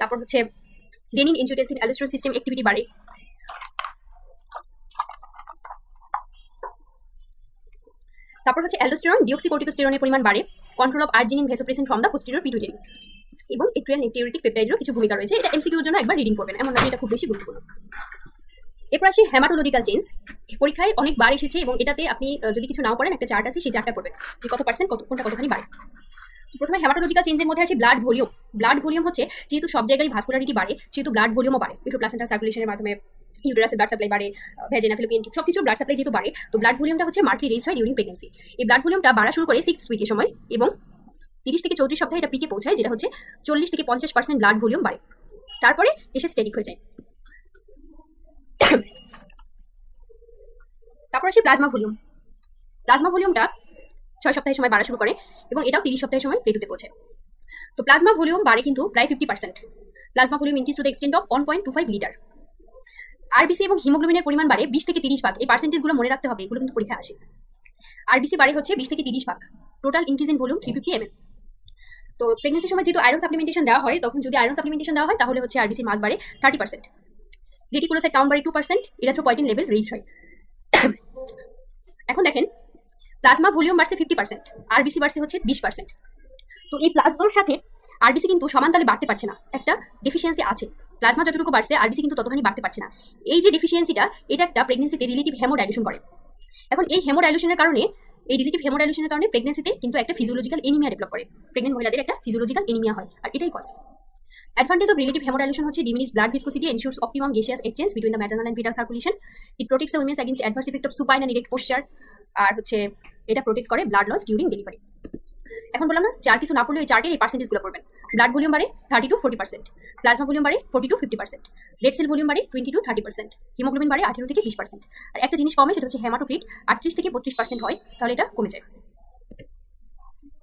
তারপর হচ্ছে renin, angiotensin, aldosterone system activity বাড়ে। তারপর হচ্ছে অ্যালডোস্টেরন ডিঅক্সিকোর্টিকোস্টেরনের পরিমাণ বাড়ে। Control of arginine vasopressin from the posterior pituitary. এবং এট্রিয়াল নেক্টিউরিটিক পেপটাইডেরও কিছু ভূমিকা রয়েছে। এটা এমসিকিউর জন্য একবার রিডিং করবেন, এমন না এটা খুব বেশি গুরুত্বপূর্ণ। এরপর আসি হেমাটোলজিক্যাল চেঞ্জ। পরীক্ষায় অনেকবার এসেছে এবং এটাতে আপনি যদি কিছু নাও পড়েন একটা চার্ট আছে, সেই চার্টটা পড়বেন যে কত পার্সেন্ট কোনটা কতখানি বাড়ে। প্রথমে হেমাটোলজিক্যাল চেঞ্জের মধ্যে আসে ব্লাড ভলিউম। ব্লাড ভলিউম হচ্ছে যেহেতু সব জায়গায় ভাস্কুলারিটি বাড়ে, সেহেতু ব্লাড ভলিউমও বাড়ে। একটু প্লাসেন্টা সার্কুলেশনের মাধ্যমে ইউটেরাসের ব্লাড সাপ্লাই বাড়ে, ভ্যাজিনা, ফ্যালোপিয়ান টিউব সবকিছু ব্লাড সাপ্লাই যেহেতু বাড়ে, তো ব্লাড ভলিউমটা হচ্ছে মার্কলি রেজ হয় ডিউরিং প্রেগনেন্সি। এই ব্লাড ভলিউমটা বাড়া শুরু করে 6 উইকের সময় এবং 30 থেকে 34 সপ্তাহে এটা পিকে পৌঁছায়, যেটা হচ্ছে 40 থেকে 50% ব্লাড ভলিউম বাড়ে। তারপরে এসে স্টেডিক হয়ে যায়। তারপর আসে প্লাজমা ভলিউম। প্লাজমা ভলিউমটা 6 সপ্তাহের সময় বাড়া শুরু করে এবং এটাও 30 সপ্তাহের সময় প্লেটুতে পৌঁছায়। তো প্লাজমা ভলিউম বাড়ে কিন্তু প্রায় 50%। Plasma volume increase to the extent of 1.25 litre. RBC এবং হিমোগ্লোবিনের পরিমাণ বাড়ে 20 থেকে 30 ভাগ। এই পার্সেন্টেজগুলো মনে রাখতে হবে, এগুলো কিন্তু পরীক্ষায় আসে। আরবিসি বাড়ে হচ্ছে 20 থেকে 30 ভাগ। Total increase in volume 350 ml। তো প্রেগনেন্সির সময় যেহেতু আয়রন সাপ্লিমেন্টেশন দেওয়া হয়, তখন যদি আয়রন সাপ্লিমেন্টেশন দেওয়া হয় তাহলে হচ্ছে আরবিসি মাস বাড়ে 30%। রেটিকুলোসাইট কাউন্ট বাড়ে 2%। ইরিথ্রোপয়েটিন লেভেল রেজ হয়। এখন দেখেন প্লাজমা ভলিউম বাড়ছে 50%, আরবিসি বাড়ছে হচ্ছে 20%। তো এই প্লাজমার সাথে আরবিসি কিন্তু সমান তালে বাড়তে পারছে না, একটা ডেফিসিয়েন্সি আছে। প্লাজমা যতটুকু বাড়ছে আরবিসি কিন্তু ততখানি বাড়তে পারছে না। এই যে ডেফিসিয়েন্সিটা, এটা একটা প্রেগনেন্সিতে রিলেটিভ হেমোডাইলেশন করে। এখন এই হেমোডাইলেশনের কারণে, এই রিলেটিভ হেমোডাইলেশনের কারণে প্রেগনেন্সিতে কিন্তু একটা ফিজিওলজিক্যাল এনিমিয়া ডেভেলপ করে। প্রেগনেন্ট মহিলাদের একটা ফিজিওলজিক্যাল এনিমিয়া হয়, আর এটাই cause. Advantage of relative haemodilution হচ্ছে diminish blood viscosity, ensures optimum gaseous exchange between the maternal and fetal circulation. It protects the women's against adverse effect of supine and erect posture. আর হচ্ছে এটা protect করে blood loss during delivery. এখন বললাম না, চার কিছু না পড়লে ওই চার্টের এই পার্সেন্টেজগুলো পড়বেন। ব্লাড ভলিউম বাড়ে 30 to 40%, প্লাজমা ভলিউম বাড়ে 40 to 50%, রেড সেল ভলিউম বাড়ে 20 to 30%, হিমোগ্লোবিন বাড়ে 18 থেকে 20%। আর একটা জিনিস কমে, সেটা হচ্ছে হেমাটোক্রিট 38 থেকে 32% হয়, তাহলে এটা কমে যায়।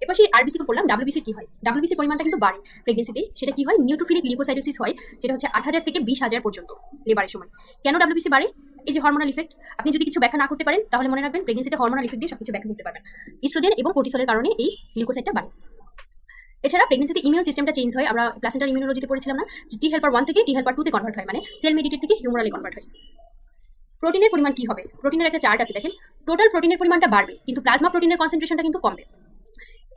এবার সেই আরবিসি কে বললাম, ডাব্লিউবিসি কি হয়? ডাব্লিউবিসির পরিমাণটা কিন্তু বাড়ে প্রেগনেন্সিতে। সেটা কি হয়? নিউট্রোফিলিক লিউকোসাইটোসিস হয়, যেটা হচ্ছে 8000 থেকে 20000 পর্যন্ত লেবারের সময়। কেন ডাব্লিউবিসি বাড়ে? এই যে হরমোনাল ইফেক্ট। আপনি যদি কিছু ব্যাখ্যা না করতে পারেন তাহলে মনে রাখবেন প্রেগনেন্সিতে হরমোনাল ইফেক্ট দিয়ে সবকিছু ব্যাখ্যা করতে পারবেন। ইস্ট্রোজেন এবং কর্টিসলের কারণে এই লিউকোসাইটটা বাড়ে। এছাড়া প্রেগনেন্সিতে ইমিউন সিস্টেমটা চেঞ্জ হয়। আমরা প্লাসেন্টাল ইমিউনোলজিতে পড়েছিলাম না, যে টি হেল্পার 1 থেকে টি হেল্পার 2 তে কনভার্ট হয়, মানে সেল মেডিটেট থেকে হিউমারালে কনভার্ট হয়। প্রোটিনের পরিমাণ কি হবে? প্রোটিনের একটা চার্ট আছে, দেখেন। টোটাল প্রোটিনের পরিমাণটা বাড়বে, কিন্তু প্লাজমা প্রোটিনের কনসেন্ট্রেশনটা কিন্তু কমবে।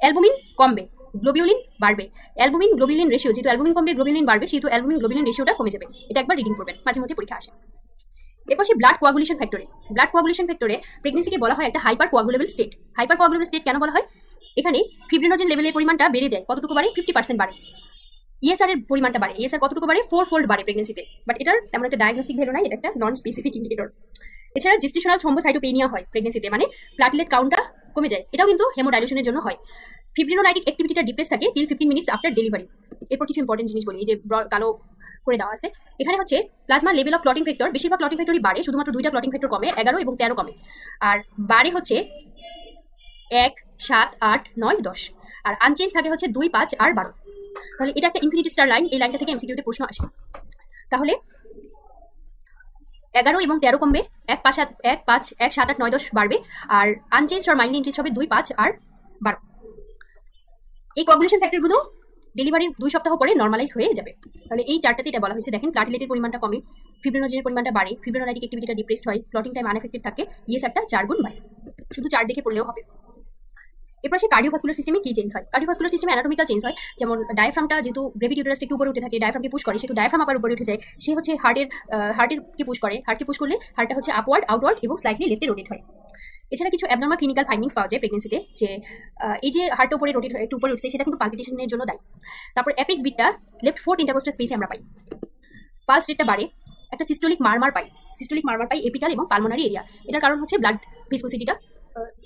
অ্যালবুমিন কমবে, গ্লোবিউলিন বাড়বে। অ্যালবুমিন গ্লোবিউলিন রেশিও, যেহেতু অ্যালবুমিন কমবে গ্লোবিউলিন বাড়বে, সেহেতু অ্যালবুমিন গ্লোবিউলিন রেশিওটা কমে যাবে। এটা একবার রিডিং করবেন, মাঝে মধ্যে পরীক্ষা আসে। এরপর সে ব্লাড কোয়াগুলেশন ফ্যাক্টরে। ব্লাড কোয়াগুলেশন ফ্যাক্টরে প্রেগনেন্সিকে বলা হয় একটা hyper coagulable state. Hyper coagulable state কেন বলা হয়? এখানে ফিব্রিনোজেন লেভেলের পরিমাণটা বেড়ে যায়। কতটুকু বাড়ে? 50% বাড়ে। ইএসআর এর পরিমাণটা বাড়ে। ইএসআর কতটুকু বাড়ে? 4 ফোল্ড বাড়ে প্রেগনেন্সিতে। বাট এটার তেমন একটা ডায়াগনস্টিক ভ্যালু নাই, এটা একটা নন স্পেসিফিক ইন্ডিকেটর। এছাড়া জেস্টেশনাল থ্রম্বোসাইটোপেনিয়া হয় প্রেগনেন্সিতে, মানে প্লাটলেট কাউন্টটা কমে যায়। এটাও কিন্তু হেমোডাইলেশনের জন্য হয়। ফিব্রিনোলাইটিক অ্যাক্টিভিটিটা ডিপ্রেস থাকে টিল 15 মিনিটস আফটার ডেলিভারি। এরপর কিছু ইম্পর্টেন্ট জিনিস বলি, এই যে কালো করে দেওয়া আছে এখানে হচ্ছে plasma level of clotting factor. বেশিরভাগ ক্লটিং ফ্যাক্টরই বাড়ে, শুধুমাত্র 2টা ক্লটিং ফ্যাক্টর কমে, 11 এবং 13 কমে। আর বাড়ে হচ্ছে 1, 7, 8, 9, 10। আর আনচেঞ্জ থাকে হচ্ছে 2, 5 আর 12। তাহলে এটা একটা ইনফিনিটি স্টার লাইন। এই লাইনটা থেকে এমসিকিউতে প্রশ্ন আসে। তাহলে 11 এবং 13 কমবে, 1, 5, 7, 8, 9, 10 বাড়বে। আর আনচেঞ্জ আর মাইন্ডলি ইনক্রিজ হবে 2, 5 আর 12। এই কোয়াগুলেশন ফ্যাক্টরগুলো ডেলিভারির 2 সপ্তাহ পরে নর্মালাইজ হয়ে যাবে। তাহলে এই চারটাতে এটা বলা হয়েছে। দেখেন, প্লাটিলেটের পরিমাণটা কমে, ফিব্রিনোজেনের পরিমাণটা বাড়ে, ফিব্রিনোলাইটিক অ্যাক্টিভিটিটা ডিপ্রেসড হয়, ক্লটিং টাইম আনএফেক্টেড থাকে, ইএসআরটা 4 গুণ বাড়ে। শুধু চার্ট দেখে পড়লেও হবে। এরপর সে কার্ডিওভাস্কুলার সিস্টেমে কি চেঞ্জ হয়? কার্ডিওভাস্কুলার সিস্টেমে অ্যানাটমিক্যাল চেঞ্জ হয়। যেমন ডায়াফ্রামটা যেহেতু ব্রেভিড ইউটেরাসটা একটু উপরে উঠে থাকে, ডায়াফ্রামকে পুশ করে, সেহেতু ডায়াফ্রাম আবার উপরে উঠে যায়। সে হচ্ছে হার্টের কে পুশ করে, হার্টকে পুশ করলে হার্টটা হচ্ছে আপওয়ার্ড, আউটওয়ার্ড এবং স্লাইটলি লেফটে রোটেট হয়। এছাড়া কিছু অ্যাবনর্মাল ক্লিনিক্যাল ফাইন্ডিংস পাওয়া যায় প্রেগনেন্সিতে, যে এই যে হার্টটা উপরে রোটেট একটু উপরে উঠছে, সেটা কিন্তু পালপিটেশনের জন্য দায়ী। তারপর অ্যাপেক্স বিটটা লেফট ফোর্থ ইন্টারকোস্টাল স্পেসে আমরা পাই। পালস রেটটা বাড়ে, একটা সিস্টোলিক মারমার পাই। সিস্টোলিক মারমার পাই এপিকাল এবং পালমোনারি এরিয়া। এটার কারণ হচ্ছে ব্লাড ভিসকোসিটিটা,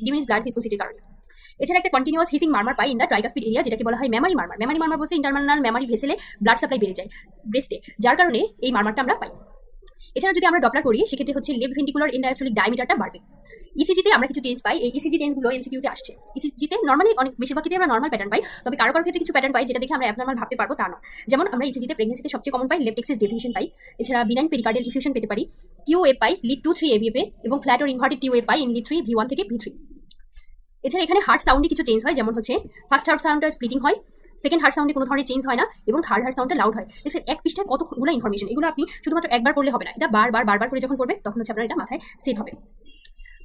ডিমিনিশ ব্লাড ভিসকোসিটির কারণে। এছাড়া একটা কন্টিনিউয়াস হিসিং মারমার পাই ইন দ্য ট্রাইকাসপিড এরিয়া, যেটাকে বলা হয় মেমারি মারমার। মেমারি মারমার বলতে ইন্টারনাল মেমারি ভেসেলে ব্লাড সাপ্লাই বেড়ে যায় ব্রেস্টে, যার কারণে এই মারমারটা আমরা পাই। এছাড়া যদি আমরা ডপলার করি সেক্ষেত্রে হচ্ছে লেফট ভেন্ট্রিকুলার ইন্ডায়াস্টোলিক ডায়ামিটারটা বাড়বে। ইসিজিতে আমরা কিছু চেঞ্জ পাই, এই ইসিজি চেঞ্জগুলো এমসিকিউতে আসছে। ইসিজিতে নর্মালি অনেক বেশিরভাগ ক্ষেত্রে আমরা নর্মাল প্যাটার্ন পাই, তবে কারো ক্ষেত্রে কিছু প্যাটার্ন পাই যেটা দেখে আমরা অ্যাবনর্মাল ভাবতে পারবো তা না। যেমন আমরা ইসিজিতে প্রেগনেন্সিতে সবচেয়ে কমন পাই লেফট এক্সিস ডেভিয়েশন পাই, এছাড়া বিনাইন পেরিকার্ডিয়াল ইফিউশন পেতে পারি, QA pi lead to 3 AVF এবং flat or inverted QA pi in lead 3 V1 থেকে V3। এছাড়া এখানে হার্ট সাউন্ডে কিছু চেঞ্জ হয়, যেমন হচ্ছে ফার্স্ট হার্ট সাউন্ডটা স্প্লিটিং হয়, সেকেন্ড হার্ট সাউন্ডে কোনো ধরনের চেঞ্জ হয় না এবং থার্ড হার্ট সাউন্ডটা লাউড হয়। দেখছেন এক পৃষ্ঠায় কতগুলো ইনফরমেশন, এগুলো আপনি শুধুমাত্র একবার পড়লে হবে না, এটা বারবার করে যখন পড়বে তখন হচ্ছে আপনার এটা মাথায় সেভ হবে।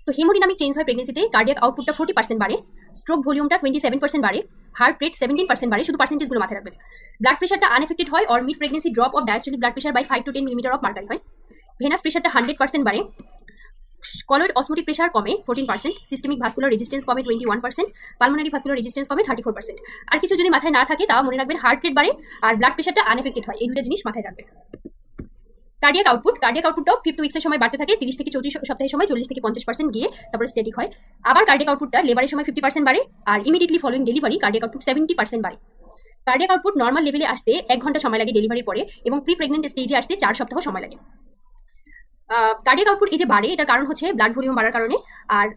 তো হেমোডিনামিক চেঞ্জ হয় প্রেগনেন্সিতে, কার্ডিয়াক আউটপুটটা 40% বাড়ে, স্ট্রোক ভলিউমটা 27% বাড়ে, হার্ট রেট 17% বাড়ে, শুধু পার্সেন্টেজগুলো মাথায় রাখবেন। ব্লাড প্রেশারটা আনএফেক্টেড হয় or mid pregnancy drop of diastolic blood pressure by 5 to 10 millimetre of mercury হয়। ভেনাস প্রেশারটা 100% বাড়ে, কলয়েড অসমোটিক প্রেশার কমে 14%, সিস্টেমিক ভাস্কুলার রেজিস্ট্যান্স কমে 21%, পালমোনারি ভাস্কুলার রেজিস্ট্যান্স কমে 34%। আর কিছু যদি মাথায় না থাকে তাও মনে রাখবেন হার্ট রেট বাড়ে আর ব্লাড প্রেশারটা আনএফেক্টেড হয়, এই দুটো জিনিস মাথায় রাখবেন। কার্ডিয়াক আউটপুটটাও 5th উইক্সের সময় বাড়তে থাকে, 30 থেকে 34 সপ্তাহের সময় 40 থেকে 50% গিয়ে তারপরে স্ট্যাটিক হয়। আবার কার্ডিয়াক আউটপুটটা লেবারের সময় 50% বাড়ে আর immediately following delivery cardiac output 70% বাড়ে। কার্ডিয়াক আউটপুট নর্মাল লেভেলে আসতে 1 ঘন্টা সময় লাগে ডেলিভারির পরে এবং প্রি প্রেগনেন্ট স্টেজে আসতে 4 সপ্তাহ সময় লাগে। কার্ডিয়াক আউটপুট এই যে বাড়ে এটার কারণ হচ্ছে ব্লাড ভলিউম বাড়ার কারণে আর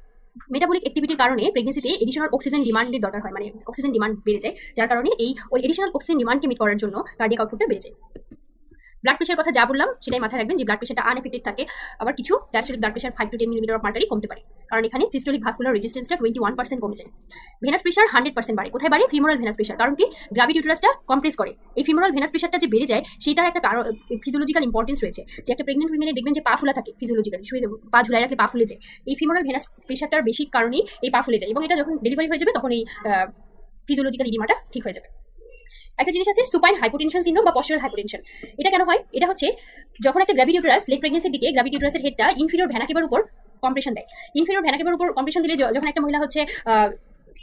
মেটাবলিক অ্যাক্টিভিটির কারণে প্রেগনেন্সিতে এডিশনাল অক্সিজেন ডিমান্ডের দরকার হয়, মানে অক্সিজেন ডিমান্ড বেড়ে যায়, যার কারণে এই এডিশনাল অক্সিজেন ডিমান্ডকে মিট করার জন্য কার্ডিয়াক আউটপুটটা বেড়ে যায়। ব্লাড প্রেশার কথা যা বললাম সেটাই মাথায় রাখবেন যে ব্লাড প্রেশারটা আনএফেক্টেড থাকে, আবার কিছু diastolic blood pressure 5 to 10 millimetre of mercury কমতে পারে, কারণ এখানে সিস্টোলিক ভাস্কুলার রেজিস্ট্যান্সটা 21% কমে যায়। ভেনাস প্রেশার 100% বাড়ে, কোথায় বাড়ে? ফিমোরাল ভেনাস প্রেশার, কারণ কি গ্রাভিড ইউটেরাসটা কম্প্রেস করে। এই ফিমোরাল ভেনাস প্রেশারটা যে বেড়ে যায় সেটার একটা কারণ ফিজিওলজিক্যাল ইম্পর্টেন্স রয়েছে, যে একটা প্রেগনেন্ট উইমেনে দেখবেন যে পা ফুলা থাকে, ফিজিওলজিক্যালি শুয়ে পা ঝুলাই রাখলে পা ফুলে যায়, এই ফিমোরাল ভেনাস প্রেশারটার বেশি কারণেই এই পা ফুলে যায় এবং এটা যখন ডেলিভারি হয়ে যাবে তখন এই ফিজিওলজিক্যাল ইডিমাটা ঠিক হয়ে যাবে। একটা জিনিস আছে সুপাইন হাইপোটেনশন সিনড্রোম বা পস্টারাল হাইপোটেনশন। এটা কেন হয়? এটা হচ্ছে যখন একটা গ্রাভিড ইউটেরাস লেট প্রেগনেন্সির দিকে গ্রাভিড ইউটেরাসের হেডটা ইনফিরিয়র ভেনা কেভার উপর কম্প্রেশন দেয়। ইনফিরিয়র ভেনা কেভার উপর কম্প্রেশন দিলে যখন একটা মহিলা হচ্ছে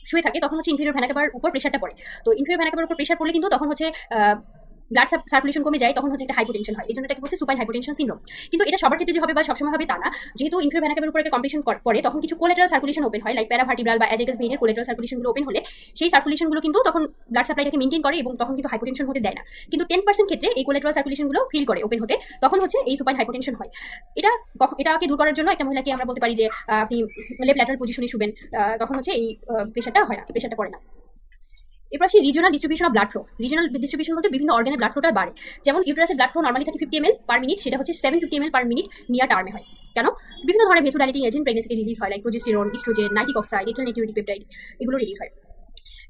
শুয়ে থাকে তখন হচ্ছে ইনফিরিয়র ভেনা কেভার উপর প্রেশারটা পড়ে। তো ইনফিরিয়র ভেনা কেভার উপর প্রেশার পড়লে কিন্তু তখন হচ্ছে ব্লাড সার্কুলেশন কমে যায়, তখন হচ্ছে একটা হাইপোটেনশন হয়, এই জন্য এটাকে বলছে সুপাইন হাইপোটেনশন সিনড্রোম। কিন্তু এটা সবার ক্ষেত্রে যে হবে বা সবসময় হবে তা না, যেহেতু ইনফিরিয়র ভেনা কেভার উপর একটা কম্প্রেশন পড়ে তখন কিছু কোলেটারাল সার্কুলেশন ওপেন হয়, লাইক প্যারাভার্টিব্রাল বা অ্যাজাগাস ভেইনের কোলেটারাল সার্কুলেশনগুলো ওপেন হলে সেই সার্কুলেশনগুলো কিন্তু তখন ব্লাড সাপ্লাইটাকে মেইনটেইন করে এবং তখন কিন্তু হাইপোটেনশন হতে দেয় না। কিন্তু 10% ক্ষেত্রে এই কোলেটারাল সার্কুলেশনগুলো ফিল করে ওপেন হতে, তখন হচ্ছে এই সুপাইন হাইপোটেনশন হয়। এটাকে দূর করার জন্য একটা মহিলাকে আমরা বলতে পারি যে আপনি লেফট ল্যাটারাল পজিশনে শুবেন, তখন হচ্ছে এই প্রেশারটা হয় না, প্রেশারটা পড়ে না। এরপর আছে regional distribution of blood flow. Regional distribution বলতে বিভিন্ন অর্গানের ব্লাড ফ্লোটা বাড়ে। যেমন ইউটেরাসের ব্লাড ফ্লো নর্মালি থাকে 50 ml পার মিনিট, সেটা হচ্ছে 750 ml পার মিনিট নিয়ার টার্মে হয়। কেন? বিভিন্ন ধরনের ভেসোডাইলেটিং এজেন্ট প্রেগনেন্সিতে রিলিজ হয়, like progesterone, oestrogen, nitric oxide, atrial natriuretic peptide, এগুলো রিলিজ হয়।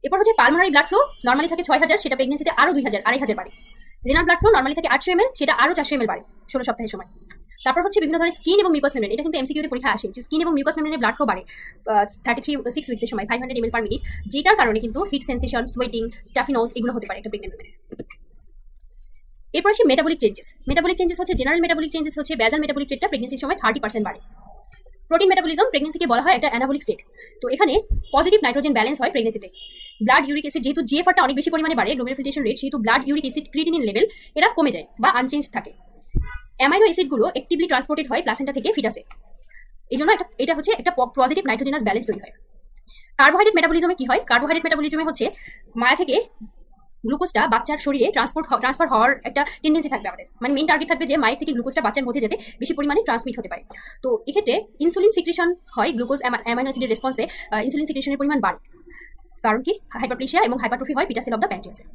এরপর হচ্ছে পালমোনারি ব্লাড ফ্লো নর্মালি থাকে 6000, সেটা প্রেগনেন্সিতে আরো 2000 বাড়ে। রেনাল ব্লাড ফ্লো নর্মালি থাকে 800 ml, সেটা আরো 400 ml বাড়ে 16 সপ্তাহের সময়। তারপর হচ্ছে বিভিন্ন ধরনের স্কিন এবং মিউকাস মেমব্রেন, এটা কিন্তু এমসিকিউতে পরীক্ষা আসে যে স্কিন এবং মিউকাস মেমব্রেনের ব্লাড ফ্লো বাড়ে 6 উইক্সের সময় 500 ml পার মিনিট, যেটার কারণে কিন্তু hit sensation, sweating, stuffy nose এগুলো হতে পারে একটা প্রেগনেন্ট উইমেনের। এরপর আছে মেটাবলিক চেঞ্জেস হচ্ছে জেনারেল মেটাবলিক চেঞ্জেস হচ্ছে বেজাল মেটাবলিক রেটটা প্রেগনেন্সির সময় 30% বাড়ে। প্রোটিন মেটাবলিজম প্রেগনেন্সিকে বলা হয় একটা অ্যানাবলিক স্টেট। তো এখানে পজিটিভ নাইট্রোজেন ব্যালেন্স হয় প্রেগনেন্সিতে। ব্লাড ইউরিক অ্যাসিড যেহেতু জিএফআরটা অনেক বেশি পরিমাণে বাড়ে, গ্লোমেরুলার ফিল্ট্রেশন রেট, সেহেতু blood uric acid creatinine level এরা কমে যায় বা আনচেঞ্জ থাকে। অ্যামাইনো অ্যাসিডগুলো অ্যাক্টিভলি ট্রান্সপোর্টেড হয় প্লাসেন্টা থেকে ফিটাসে, এই জন্য এটা হচ্ছে একটা পজিটিভ নাইট্রোজেনাস ব্যালেন্স তৈরি হয়। কার্বোহাইড্রেট মেটাবলিজমে কি হয়? কার্বোহাইড্রেট মেটাবলিজমে হচ্ছে মায়া থেকে গ্লুকোজটা বাচ্চার শরীরে ট্রান্সফার হওয়ার একটা টেন্ডেন্সি থাকবে আমাদের, মানে মেইন টার্গেট থাকবে যে মায়ের থেকে গ্লুকোজটা বাচ্চার মধ্যে যেতে বেশি পরিমাণে ট্রান্সমিট হতে পারে। তো এক্ষেত্রে ইনসুলিন সিক্রেশন হয়, গ্লুকোজ অ্যামাইনো অ্যাসিডের রেসপন্সে ইনসুলিন সিক্রেশনের পরিমাণ বাড়ে, কারণ কি হাইপারপ্লেসিয়া এবং হাইপারট্রফি হয় বিটা সেল অফ দ্য প্যানক্রিয়াসে।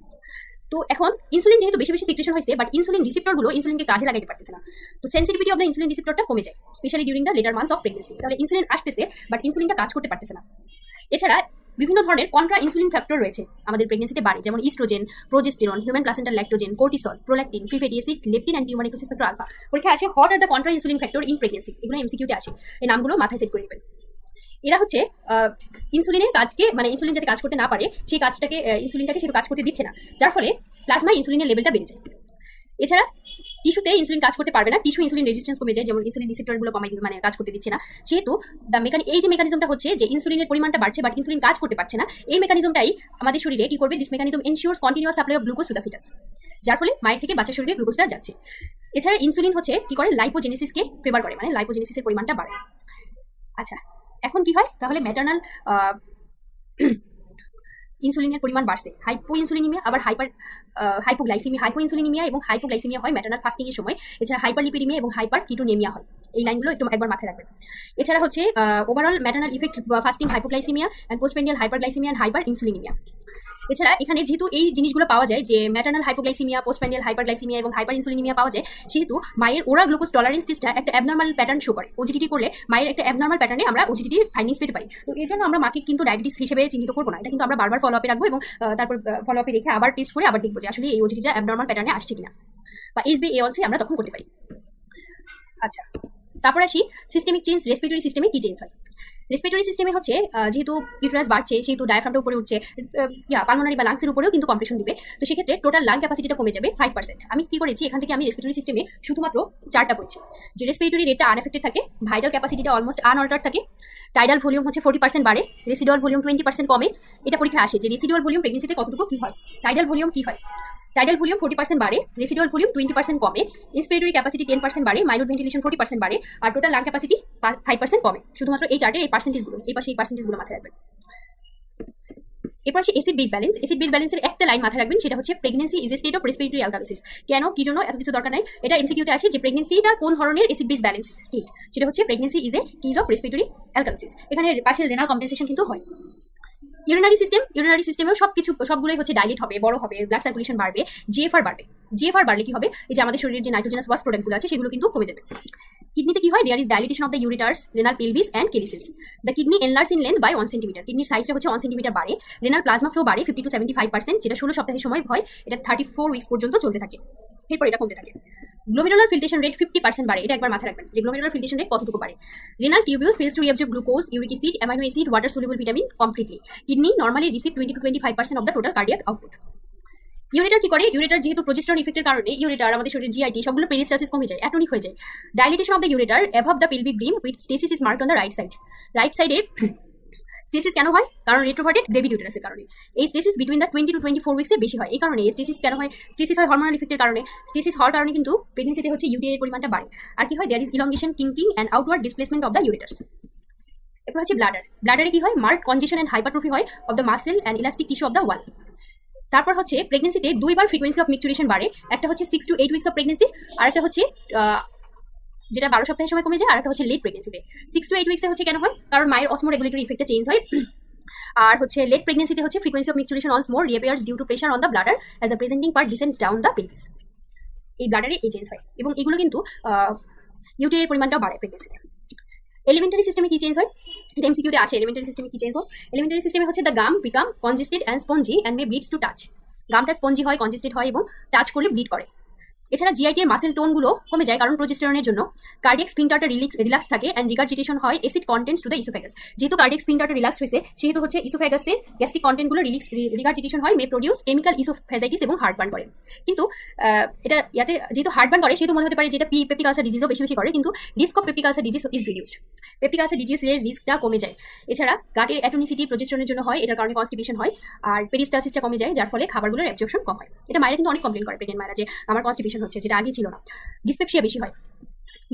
তো এখন ইনসুলিন যেহেতু বেশি সিক্রেশন হয়েছে, বাট ইনসুলিন রিসেপ্টরগুলো ইনসুলিনকে কাজে লাগাতে পারতেছে না, তো সেন্সিটিভিটি অফ দ্য ইনসুলিন রিসেপ্টরটা কমে যায়, specially during the letter month of pregnancy. তাহলে ইনসুলিন আসতেছে বাট ইনসুলিনটা কাজ করতে পারতেছে না। এছাড়া বিভিন্ন ধরনের কন্ট্রা ইনসুলিন ফ্যাক্টর রয়েছে আমাদের প্রেগনেন্সিতে বাড়ে, যেমন oestrogen, progesterone, human placental lactogen, cortisol, prolactin, free fatty acid, leptin and tumour nucleus factor alpha. পরীক্ষা আছে what are the contra insulin factor in pregnancy, এগুলো এমসিকিউতে আসে, এই নামগুলো মাথায় সেট করে নেবেন। এরা হচ্ছে ইনসুলিনের কাজকে, মানে ইনসুলিন যাতে কাজ করতে না পারে সেই কাজটাকে, ইনসুলিনটাকে সেটা কাজ করতে দিচ্ছে না, যার ফলে প্লাজমা ইনসুলিনের লেভেলটা বেড়ে যায়। এছাড়া টিস্যুতে ইনসুলিন কাজ করতে পারবে না, টিস্যু ইনসুলিন রেজিস্ট্যান্স কমে যায়, যেমন ইনসুলিন রিসেপ্টরগুলো কমাই দিবে, মানে কাজ করতে দিচ্ছে না। সেহেতু এই যে মেকানিজমটা হচ্ছে যে ইনসুলিনের পরিমাণটা বাড়ছে বাট ইনসুলিন কাজ করতে পারছে না, এই মেকানিজমটাই আমাদের শরীরে কি করবে? This mechanism ensures continuous supply of glucose to the foetus, যার ফলে মায়ের থেকে বাচ্চার শরীরে গ্লুকোজটা যাচ্ছে। এছাড়া ইনসুলিন হচ্ছে কি করে? লাইপোজেনেসিসকে ফেভার করে, মানে লাইপোজেনেসিসের পরিমাণটা বাড়ে। আচ্ছা, এখন কি হয় তাহলে? ম্যাটারনাল ইনসুলিনের পরিমাণ বাড়ছে, হাইপো ইনসুলিনিমিয়া, আবার হাইপোগ্লাইসিমিয়া, হাইপো ইনসুলিনিমিয়া এবং হাইপোগ্লাইসিমিয়া হয় ম্যাটারনাল ফাস্টিং এর সময়। এছাড়া হাইপারলিপিডিমিয়া এবং হাইপার কিটোনেমিয়া হয়। এই লাইনগুলো একটু একবার মাথায় রাখবেন। এছাড়া হচ্ছে overall maternal effect fasting, hypoglycaemia and postprandial hyperglycaemia and hyper insulinaemia. এছাড়া এখানে যেহেতু এই জিনিসগুলো পাওয়া যায়, যে ম্যাটারনাল হাইপোগ্লাইসিমিয়া, পোস্টপ্রেন্ডিয়াল হাইপারগ্লাইসিমিয়া এবং হাইপার ইনসুলিনিমিয়া পাওয়া যায়, সেহেতু মায়ের ওরাল গ্লুকোজ টলারেন্স টেস্টটা একটা অ্যাবনর্মাল প্যাটার্ন শো করে। ওজিটিটি করলে মায়ের একটা অ্যাবনর্মাল প্যাটার্নে আমরা ওজিটিটির ফাইন্ডিংস পেতে পারি। তো এর জন্য আমরা মাকে কিন্তু ডায়াবেটিস হিসেবে চিহ্নিত করবো না, এটা কিন্তু আমরা বারবার ফলো আপে রাখবো এবং তারপর ফলো আপে রেখে আবার টেস্ট করে আবার দেখবো যে আসলে এই ওজিটিটা অ্যাবনর্মাল প্যাটার্নে আসছে কিনা, বা HbA1c আমরা তখন করতে পারি। আচ্ছা, তারপর আসি সিস্টেমিক চেঞ্জ। রেসপিরেটরি সিস্টেমে কি চেঞ্জ হয়? রেসপিরেটরি সিস্টেমে হচ্ছে যেহেতু ইউটেরাস বাড়ছে, সেহেতু ডায়াফ্রামটা উপরে উঠছে, পালমোনারি বা লাংসের উপরেও কিন্তু কম্প্রেশন দিবে। তো সেক্ষেত্রে টোটাল লাং ক্যাপাসিটিটা কমে যাবে 5%। আমি কি করেছি, এখান থেকে আমি রেসপিরেটরি সিস্টেমে শুধুমাত্র 4টা পড়েছি। যে রেসপিরেটরি রেটটা আনএফেক্টেড থাকে, ভাইটাল ক্যাপাসিটিটা অলমোস্ট আনঅল্টার্ড থাকে, টাইডাল ভলিউম হচ্ছে 40% বাড়ে, রেসিডুয়াল ভলিউম 20% কমে। এটা পরীক্ষা আসে যে রেসিডুয়াল ভলিউম প্রেগনেন্সিতে কতটুকু কি হয়, টাইডাল ভলিউম কি হয়। টাইডাল ভলিউম 40% বাড়ে, রেসিডুয়াল ভলিউম 20% কমে, ইন্সপিরেটরি ক্যাপাসিটি 10% বাড়ে, মাইলড ভেন্টিলেশন 40% বাড়ে, আর টোটাল লাং ক্যাপাসিটি 5% কমে। শুধুমাত্র এই চার্টের এই পার্সেন্টেজগুলো, এই পাশে এই পার্সেন্টেজগুলো মাথায় রাখবেন। এরপর আসে acid base balance. Acid base ব্যালেন্সের একটা লাইন মাথায় রাখবেন, সেটা হচ্ছে pregnancy is a state of respiratory alkalosis. কেন, কি জন্য, এত কিছু দরকার নাই। এটা এমসিকিউতে আসে যে প্রেগনেন্সিটা কোন ধরনের অ্যাসিড বেস ব্যালেন্স স্টেট, সেটা হচ্ছে pregnancy is a case of respiratory alkalosis. এখানে পার্শিয়াল রেনাল কম্পেনসেশন কিন্তু হয়। ইউরিনারি সিস্টেমেও সবগুলোই হচ্ছে ডাইলেট হবে, বড় হবে, ব্লাড সার্কুলেশন বাড়বে, জিএফআর বাড়বে। জিএফআর বাড়লে কি হবে, এই যে আমাদের শরীরের যে নাইট্রোজেনাস ওয়াস্ট প্রোডাক্টগুলো আছে সেগুলো কিন্তু কমে যাবে। কিডনিতে কি হয়, there is dilatation of the ureters, renal pelvis and calyces. The kidney enlarge in length by 1 centimetre. কিডনির সাইজটা হচ্ছে 1 সেন্টিমিটার বাড়ে। রেনাল প্লাজমা ফ্লো বাড়ে 50 to 75%, যেটা 16 সপ্তাহের সময় হয়, এটা 34 উইকস পর্যন্ত চলতে থাকে, এরপর এটা কমতে থাকে। গ্লোমেরুলার ফিল্ট্রেশন রেট 50% বাড়ে, এটা একবার মাথায় রাখবেন যে গ্লোমেরুলার ফিল্ট্রেশন রেট কতটুকু বাড়ে। Renal tubules fails to reabsorb glucose, uric acid, amino acid, water soluble vitamin completely. Kidney normally receive 20 to 25% of the total cardiac output. Ureter কি করে, ইউরেটার যেহেতু প্রোজেস্টেরন ইফেক্টের কারণে ইউরেটার আমাদের শরীরের জিআইটি সবগুলো peristalsis কমে যায়, অ্যাটনিক হয়ে যায়। Dilatation of the ureter above the pelvic brim with stasis is marked on the right side. Right সাইডে স্টেসিস কেন হয়, কারণ রেট্রোভার্টেড বেবি ইউটেরাসের কারণে। এই স্টেসিস বিটুইন দ্য 20 to 24 উইক্সে বেশি হয়। এই কারণে স্টেসিস কেন হয়, স্টেসিস হয় হরমোনাল ইফেক্টের কারণে। স্টেসিস হওয়ার কারণে কিন্তু প্রেগনেন্সিতে হচ্ছে ইউটিআই এর পরিমাণটা বাড়ে। আর কি হয়, there is elongation, kinking and outward displacement of the ureters. এরপর হচ্ছে ব্লাডারে কি হয়, মার্কড কনজেশন অ্যান্ড হাইপারট্রফি হয় of the muscle and elastic tissue of the wall. তারপর হচ্ছে প্রেগনেন্সিতে দুইবার ফ্রিকোয়েন্সি অফ মিকচুরেশন বাড়ে, একটা হচ্ছে 6 to 8 উইকস অফ প্রেগনেন্সি, আর একটা হচ্ছে যেটা 12 সপ্তাহের সময় কমে যায়, আর একটা হচ্ছে লেট প্রেগনেন্সিতে। 6 to 8 উইকসে হচ্ছে কেন হয়, কারণ মায়ের অসমো রেগুলেটরি ইফেক্টটা চেঞ্জ হয়। আর হচ্ছে লেট প্রেগনেন্সিতে হচ্ছে frequency of micturition once more reappears due to pressure on the bladder as the presenting part descends down the pelvis। এই ব্লাডারে এই চেঞ্জ হয় এবং এগুলো কিন্তু ইউটিআই এর পরিমাণটাও বাড়ে প্রেগনেন্সিতে। এলিমেন্টারি সিস্টেমে কি চেঞ্জ হয়, এটা এমসিকিউতে আসে। এলিমেন্টারি সিস্টেমে কি চেঞ্জ হয়, এলিমেন্টারি সিস্টেমে হচ্ছে the gum become congested and spongy and may bleeds to touch. গামটা স্পঞ্জি হয়, কনজেস্টেড হয় এবং টাচ করলে ব্লিড করে। এছাড়া জিআইটি এর মাসেল টোনগুলো কমে যায়, কারণ প্রোজেস্টেরনের জন্য কার্ডিয়াক স্ফিংটারটা রিল্যাক্স থাকে অ্যান্ড রিগার্জিটেশন হয় অ্যাসিড কন্টেন্টস টু দ্য ইসোফ্যাগাস। যেহেতু কার্ডিয়াক স্ফিংটারটা রিল্যাক্স হয়েছে, সেহেতু হচ্ছে ইসোফ্যাগাসের গ্যাস্ট্রিক কন্টেন্টগুলো রিগার্জিটেশন হয়, মে প্রডিউস কেমিক্যাল ইসোফ্যাজাইটিস এবং হার্টবার্ন করে। কিন্তু এটা ইয়াতে যেহেতু হার্টবার্ন করে, সেহেতু মনে হতে পারে যে এটা পেপটিক আলসার ডিজিজও বেশি বেশি করে, কিন্তু risk of peptic ulcer disease is reduced. Peptic ulcer ডিজিজের রিস্কটা কমে যায়। এছাড়া গাটের অ্যাটনিসিটি প্রোজেস্টেরনের জন্য হয়, এটার কারণে কনস্টিপেশন হয়, আর পেরিস্টালসিসটা কমে যায়, যার ফলে খাবারগুলোর অ্যাবজর্পশন কম হয়। এটা মায়েরা কিন্তু অনেক কমপ্লেন করে, প্রেগনেন্ট মায়েরা, যে আমার কনস্টিপেশন হচ্ছে, যেটা আগে ছিল না। ডিসপেপসিয়া বেশি হয়।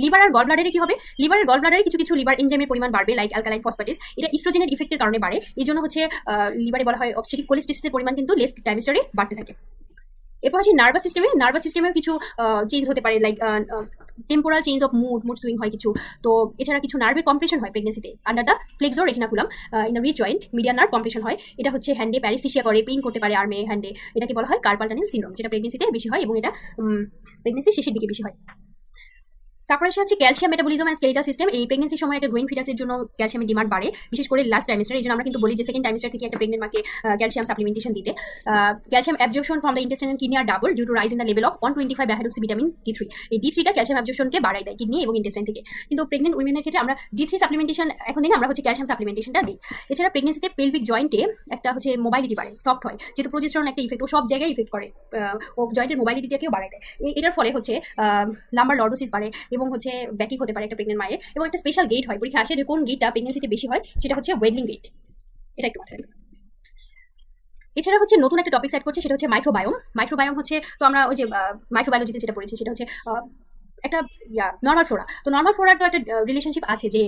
লিভার আর গল ব্লাডারে কি হবে, লিভার আর গল ব্লাডারে কিছু লিভার এনজাইমের পরিমাণ বাড়বে, লাইক অ্যালকালাইন ফসফেটেস। এটা ইস্ট্রোজেনের ইফেক্টের কারণে বাড়ে। এই জন্য হচ্ছে লিভারে বলা হয় অবস্ট্রেটিক কোলেস্টেসিসের পরিমাণ কিন্তু লেস টাইমিস্টারে বাড়তে থাকে। এরপর হচ্ছে নার্ভাস সিস্টেমেও কিছু চেঞ্জ হতে পারে, like temporal change of mood swing হয় কিছু। তো এছাড়া কিছু নার্ভের কম্প্রেশন হয় প্রেগনেন্সিতে under the flexor retinaculum in the wrist joint, median nerve compression হয়। এটা হচ্ছে হ্যান্ডে প্যারিস্থেসিয়া করে, পেইন করতে পারে আর্মে, হ্যান্ডে। এটাকে বলা হয় কার্পাল টানেল সিনড্রোম, যেটা প্রেগনেন্সিতে বেশি হয় এবং এটা প্রেগনেন্সির শেষের দিকে বেশি হয়। তারপরে এসে হচ্ছে calcium metabolism and skeletal system. এই প্রেগনেন্সির সময় একটা গ্রোয়িং ফিটাসের জন্য ক্যালসিয়ামের ডিমান্ড বাড়ে, বিশেষ করে লাস্ট টাইমিস্টার। এই জন্য আমরা কিন্তু বলি যে সেকেন্ড টাইমিস্টার থেকে একটা প্রেগনেন্ট মাকে ক্যালসিয়াম সাপ্লিমেন্টেশন দিতে। Calcium absorption from the intestine kidney are double due to rise in the level of 125 dihydroxy vitamin D3। এই D3টা ক্যালসিয়াম অ্যাবজর্পশনকে বাড়ায় দেয় কিডনি এবং ইন্টেস্টাইন থেকে। কিন্তু প্রেগনেন্ট উইমেনের ক্ষেত্রে আমরা D3 সাপ্লিমেন্টেশন এখন দিন, আমরা হচ্ছে ক্যালসিয়াম সাপ্লিমেন্টেশনটা দিই। এছাড়া প্রেগনেন্সিতে পেলভিক জয়েন্টে একটা হচ্ছে মোবাইলিটি বাড়ে, সফট হয়, যেহেতু প্রোজেস্টেরন একটা ইফেক্ট, ও সব জায়গায় ইফেক্ট করে, ও জয়েন্টের মোবাইলিটিটাকেও বাড়ায় দেয়। এটার ফলে হচ্ছে লাম্বার লর্ডোসিস বাড়ে এবং হচ্ছে ব্যাকিং হতে পারে একটা প্রেগনেন্ট মায়ের। এবং একটা স্পেশাল গেট হয়, পরীক্ষা আসে যে কোন গেটটা প্রেগনেন্সিতে বেশি হয়, সেটা হচ্ছে ওয়েডলিং গেট। এটা একটু মাথায় রাখবেন। এছাড়া হচ্ছে নতুন একটা টপিক সেট করছে, সেটা হচ্ছে মাইক্রোবায়োম। মাইক্রোবায়োম হচ্ছে, তো আমরা ওই যে মাইক্রোবায়োলজিতে যেটা পড়েছি, সেটা হচ্ছে একটা নর্মাল ফ্লোরা। তো নর্মাল ফ্লোরার তো একটা রিলেশনশিপ আছে যে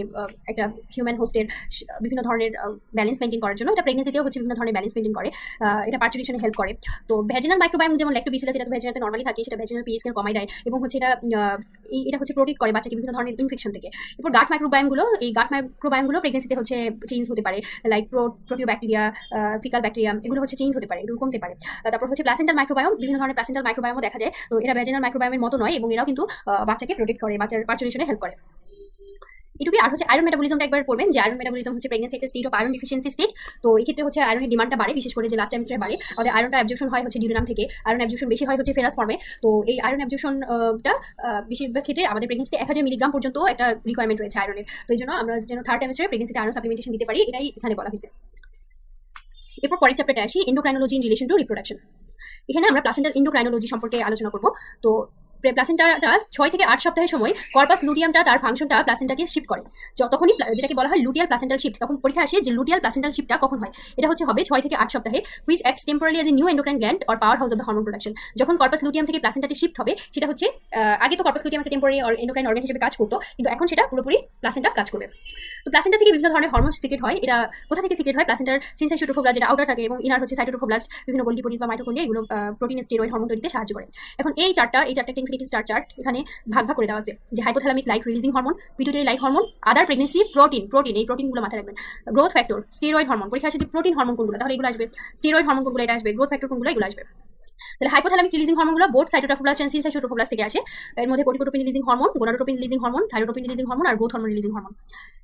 একটা হিউম্যান হোস্টের বিভিন্ন ধরনের ব্যালেন্স মেনটেন করার জন্য, এটা প্রেগনেন্সিতেও হচ্ছে বিভিন্ন ধরনের ব্যালেন্স মেনটেন করে, এটা পার্চুরেশনে হেল্প করে। তো ভ্যাজিনাল মাইক্রোবায়োম যেমন ল্যাক্টোবেসিলাস, এটা তো ভ্যাজিনাতে নর্মালি থাকে, সেটা ভ্যাজিনাল পিএইচ কে কমায় দেয় এবং হচ্ছে এটা হচ্ছে প্রোটেক্ট করে বাচ্চাকে বিভিন্ন ধরনের ইনফেকশন থেকে। এরপর গাট মাইক্রোবায়োমগুলো, এই গাট মাইক্রোবায়োমগুলো প্রেগনেন্সিতে হচ্ছে চেঞ্জ হতে পারে, লাইক প্রোটিও ব্যাকটেরিয়া, ফিকাল ব্যাকটেরিয়া, এগুলো হচ্ছে চেঞ্জ হতে পারে, এগুলো কমতে পারে। তারপর হচ্ছে প্লাসেন্টাল মাইক্রোবায়োম, বিভিন্ন ধরনের প্লাসেন্টাল মাইক্রোবায়োমও দেখা যায়। তো এরা ভ্যাজিনাল মাইক্রোবায়োমের মতো নয় এবং এরাও কিন্তু বাচ্চাকে প্রোটেক্ট করে, বাচ্চার পার্চুরেশনে হেল্প করে। এটুকুই। আর হচ্ছে আয়রন মেটাবলিজমটা একবার পড়বেন, যে আয়রন মেটাবলিজম হচ্ছে প্রেগনেন্সি একটা state of iron deficiency state. তো এই ক্ষেত্রে হচ্ছে আয়রনের ডিমান্ডটা বাড়ে, বিশেষ করে যে লাস্ট টাইমস্টারে বাড়ে। আমাদের আয়রনটা অ্যাবজর্পশন হয় হচ্ছে ডিউরেনাম থেকে, আয়রন অ্যাবজর্পশন বেশি হয় হচ্ছে ফেরাস ফর্মে। তো এই আয়রন অ্যাবজর্পশনটা বেশিরভাগ ক্ষেত্রে আমাদের প্রেগনেন্সিতে 1000 মিলিগ্রাম পর্যন্ত একটা রিকোয়ারমেন্ট রয়েছে আয়রনের। তো এই জন্য আমরা যেন থার্ড টাইমস্টারে প্রেগনেন্সিতে আয়রন সাপ্লিমেন্টেশন দিতে পারি, এটাই এখানে বলা হয়েছে। এরপর পরের চ্যাপ্টারটা আসি, endocrinology in relation to reproduction. এখানে আমরা প্লাসেন্টাল এন্ডোক্রাইনোলজি সম্পর্কে আলোচনা করব। তো প্লাসেন্টাটা 6 থেকে 8 সপ্তাহের সময় কর্পাস লুটিয়ামটা তার ফাংশনটা প্লাসেন্টাকে শিফট করে। যতক্ষণই যেটাকে বলা হয় লুটিয়াল প্লাসেন্টাল শিফট, তখন পরীক্ষা আসে যে লুটিয়াল প্লাসেন্টাল শিফটটা কখন হয়। এটা হবে 6 থেকে 8 সপ্তাহে, which acts temporary as a new endocrine gland or power house of the hormone production. যখন কর্পাস লুটিয়াম থেকে প্লাসেন্টাটি শিফট হবে, সেটা হচ্ছে আগে তো কর্পাস লুটিয়াম একটা টেম্পোরারি এন্ডোক্রাইন অর্গান হিসেবে কাজ করতো, কিন্তু এখন সেটা পুরোপুরি প্লাসেন্টা কাজ করবে। তো প্লাসেন্টা থেকে বিভিন্ন ধরনের হরমোন সিক্রেট হয়। এটা কোথা থেকে সিক্রেট হয়? প্লাসেন্টার সিনসাইড ট্রোফোব্লাস্ট যেটা আউটার থাকে এবং ইনার হচ্ছে সাইটোট্রোফোব্লাস্ট, বিভিন্ন গোলগি প্রোটিন বা মাইটোকন্ড্রিয়া, এগুলো প্রোটিন স্টেরয়েড হরমোন তৈরিতে সাহায্য করে। এখন এই চারটা একটা ইনফিনিটি স্টার চার্ট, এখানে ভাগ করে দেওয়া আছে যে hypothalamic like releasing hormone, pituitary like hormone, other pregnancy protein, এই প্রোটিনগুলো মাথায় রাখবেন, গ্রোথ ফ্যাক্টর, স্টেরয়েড হরমোন। পরীক্ষা আসে যে প্রোটিন হরমোন কোনগুলো, তাহলে এগুলো আসবে, স্টেরয়েড হরমোন কোনগুলো এটা আসবে, গ্রোথ ফ্যাক্টর কোনগুলো এগুলো আসবে। তাহলে হাইপোথ্যালামিক রিলিজিং হরমোনগুলো বোথ সাইটোট্রোফোব্লাস্ট এন্ড সিনসাইটোট্রোফোব্লাস্ট থেকে আসে। এর মধ্যে corticotropin releasing hormone, gonadotropin releasing hormone, thyrotropin releasing hormone আর growth hormone releasing hormone.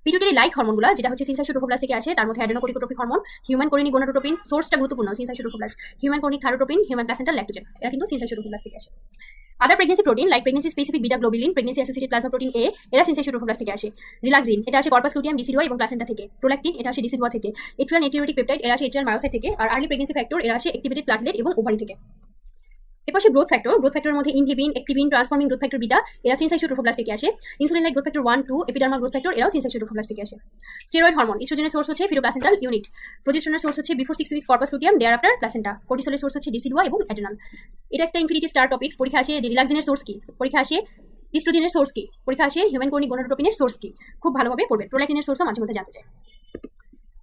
Pituitary like হরমোনগুলো যেটা হচ্ছে সিনসাইটোট্রোফোব্লাস্ট থেকে আসে, তার মধ্যে adrenocorticotropic hormone, human chorionic gonadotropin, সোর্সটা গুরুত্বপূর্ণ, syncytiotrophoblast, human chorionic thyrotropin, human placental lactogen, এরা কিন্তু সিনসাইটোট্রোফোব্লাস্ট থেকে আসে। Other pregnancy protein like pregnancy specific beta globulin, pregnancy associated plasma protein এ, এরা সিনসাইটোট্রোফোব্লাস্ট থেকে আসে। রিলাক্সিন, এটা আসে কর্পাস লুটিয়াম, ডিসিডুয়া এবং প্লাসেন্টা থেকে। প্রোল্যাকটিন, এটা আসে ডিসিডুয়া থেকে। এট্রিয়াল নেট্রিওটিক পেপটাইড, এরা আসে এট্রিয়াল মায়োসাইট থেকে। আর আর্লি প্রেগনেন্সি ফ্যাক্টর, এরা আসে অ্যাক্টিভেটেড প্লাটলেট এবং ওভারি থেকে। এরপর গ্রোথ ফ্যাক্টরের মধ্যে inhibin, activin, transforming growth factor beta, এরা সিনসাইটোট্রোফোব্লাস্ট থেকে আসে। Insulin like growth factor 1, 2, epidermal growth factor, এরাও সিনসাইটোট্রোফোব্লাস্ট থেকে আসে। স্টেরয়েড হরমোন, ইস্ট্রোজেনের সোর্স হচ্ছে ফিটোপ্লাসেন্টাল ইউনিট, প্রোজেস্টেরনের সোর্স হচ্ছে before 6 weeks corpus luteum, thereafter placenta, কর্টিসলের সোর্স হচ্ছে ডিসিডুয়া এবং অ্যাডেনাল। এটা একটা ইনফিনিটি স্টার টপিকস। পরীক্ষা আসে যে রিলাক্সিনের সোর্স কি, পরীক্ষা আসে ইস্ট্রোজেনের সোর্স কি, পরীক্ষা আসে হিউম্যান কোরিনিক গোনাডোট্রোপিনের সোর্স কি, খুব ভালোভাবে পড়বে। প্রোল্যাকটিনের সোর্সও মাঝে মধ্যে জানতে চায়।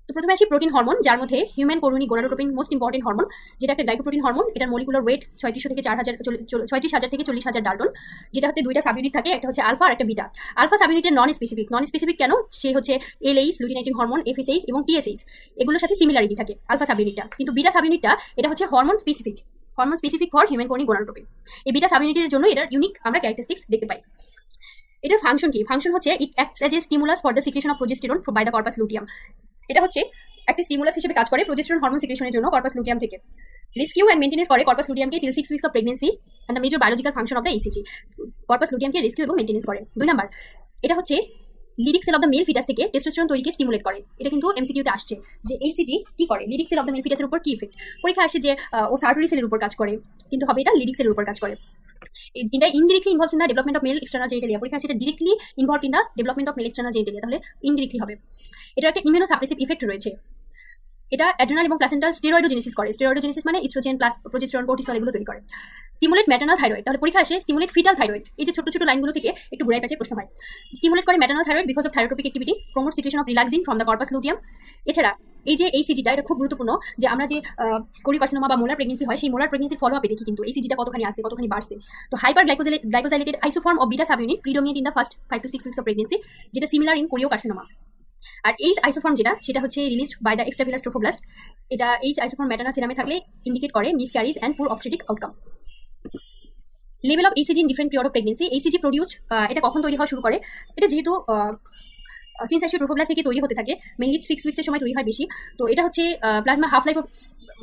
তো প্রথমে আসি প্রোটিন হরমোন, যার মধ্যে human chorionic gonadotropin most important hormone, যেটা একটা গ্লাইকোপ্রোটিন হরমোন। এটার মলিকুলার ওয়েট 3600 থেকে 4000 থেকে 40000 ডাল্টন, যেটা হতে দুইটা সাব ইউনিট থাকে, একটা হচ্ছে আলফা আর একটা বিটা। আলফা সাব ইউনিটের নন স্পেসিফিক কেন? সে হচ্ছে এলএইচ, লুটিনাইজিং হরমোন, এফএসএইচ এবং টিএসএইচ, এগুলোর সাথে সিমিলারিটি থাকে আলফা সাব ইউনিটটা। কিন্তু বিটা সাব ইউনিটটা এটা হচ্ছে hormone specific for human chorionic gonadotropin. এই বিটা সাব ইউনিটের জন্য এটার ইউনিক আমরা ক্যারেক্টারিস্টিক্স দেখতে পাই। এটার ফাংশন কি? ফাংশন হচ্ছে it acts as a stimulus for the secretion of progesterone by the corpus luteum. এটা হচ্ছে একটা স্টিমুলাস হিসেবে কাজ করে প্রোজেস্টেরন হরমোন সিক্রেশনের জন্য কর্পাস লুটিয়াম থেকে। রেস্কিউ এন্ড মেইনটেনেন্স করে কর্পাস লুটিয়ামকে till 6 weeks of pregnancy and the major biological function of the HCG. Corpus লুটিয়ামকে রেস্কিউ এবং মেইনটেনেন্স করে। 2 নাম্বার, এটা হচ্ছে Leydig cell of the male fetus থেকে টেস্টোস্টেরন তৈরিকে স্টিমুলেট করে। এটা কিন্তু এমসিকিউতে আসছে যে এইসিজি কি করে, Leydig cell of the male ফিটাসের উপর কি ইফেক্ট। পরীক্ষা আসছে যে ও সার্টরি সেলের উপর কাজ করে, কিন্তু হবে এটা লিডিক সেলের উপর কাজ করে। এটা indirectly involves in the development of male external genitalia. পরীক্ষা আসছে এটা directly involved in the development of male external genitalia, তাহলে ইনডিরেক্টলি হবে। এটা একটা ইমিউনোসাপ্রেসিভ ইফেক্ট রয়েছে। এটা অ্যাড্রেনাল এবং প্লাসেন্টাল স্টেরয়েডোজেনেসিস করে। স্টেরয়েডোজেনেসিস মানে ইস্ট্রোজেন প্লাস প্রোজেস্টেরন, কর্টিসল এগুলো তৈরি করে। স্টিমুলেট ম্যাটার্নাল থাইরয়েড, তাহলে পরীক্ষা আসে স্টিমুলেট ফিটাল থাইরয়েড। এই যে ছোট ছোট লাইনগুলো থেকে একটু ঘুরাই প্যাচে প্রশ্ন হয়। স্টিমুলেট করে maternal thyroid because of thyrotropic activity, promote secretion of relaxin from the corpus luteum. এছাড়া এই যে এইসিজিটা, এটা খুব গুরুত্বপূর্ণ, যে আমরা যে কোরিকার্সিনোমা বা মোলার প্রেগনেন্সি হয়, সেই মোলার প্রেগনেন্সির ফলো আপে দেখি কিন্তু এইসিজিটা কতখানি আসে, কতখানি বাড়ছে। তো hyper glycosylated isoform of beta subunit predominate in the first 5 to 6 weeks of pregnancy, যেটা সিমিলার ইন কোরিওকার্সিনোমা। আর এইচ আইসোফর্ম সেটা হচ্ছে released by the extravillous trophoblast. এটা এইচ আইসোফর্ম ম্যাটার্নাল সিরামে থাকলে ইন্ডিকেট করে miscarriage and poor obstetric outcome. Level of HCG in different period of pregnancy. HCG produced, এটা কখন তৈরি হওয়া শুরু করে? এটা যেহেতু সিনসাইটোট্রোফোব্লাস্ট থেকে তৈরি হতে থাকে, মেইনলি 6 উইকসের সময় তৈরি হয় বেশি। তো এটা হচ্ছে প্লাজমা হাফ লাইফ,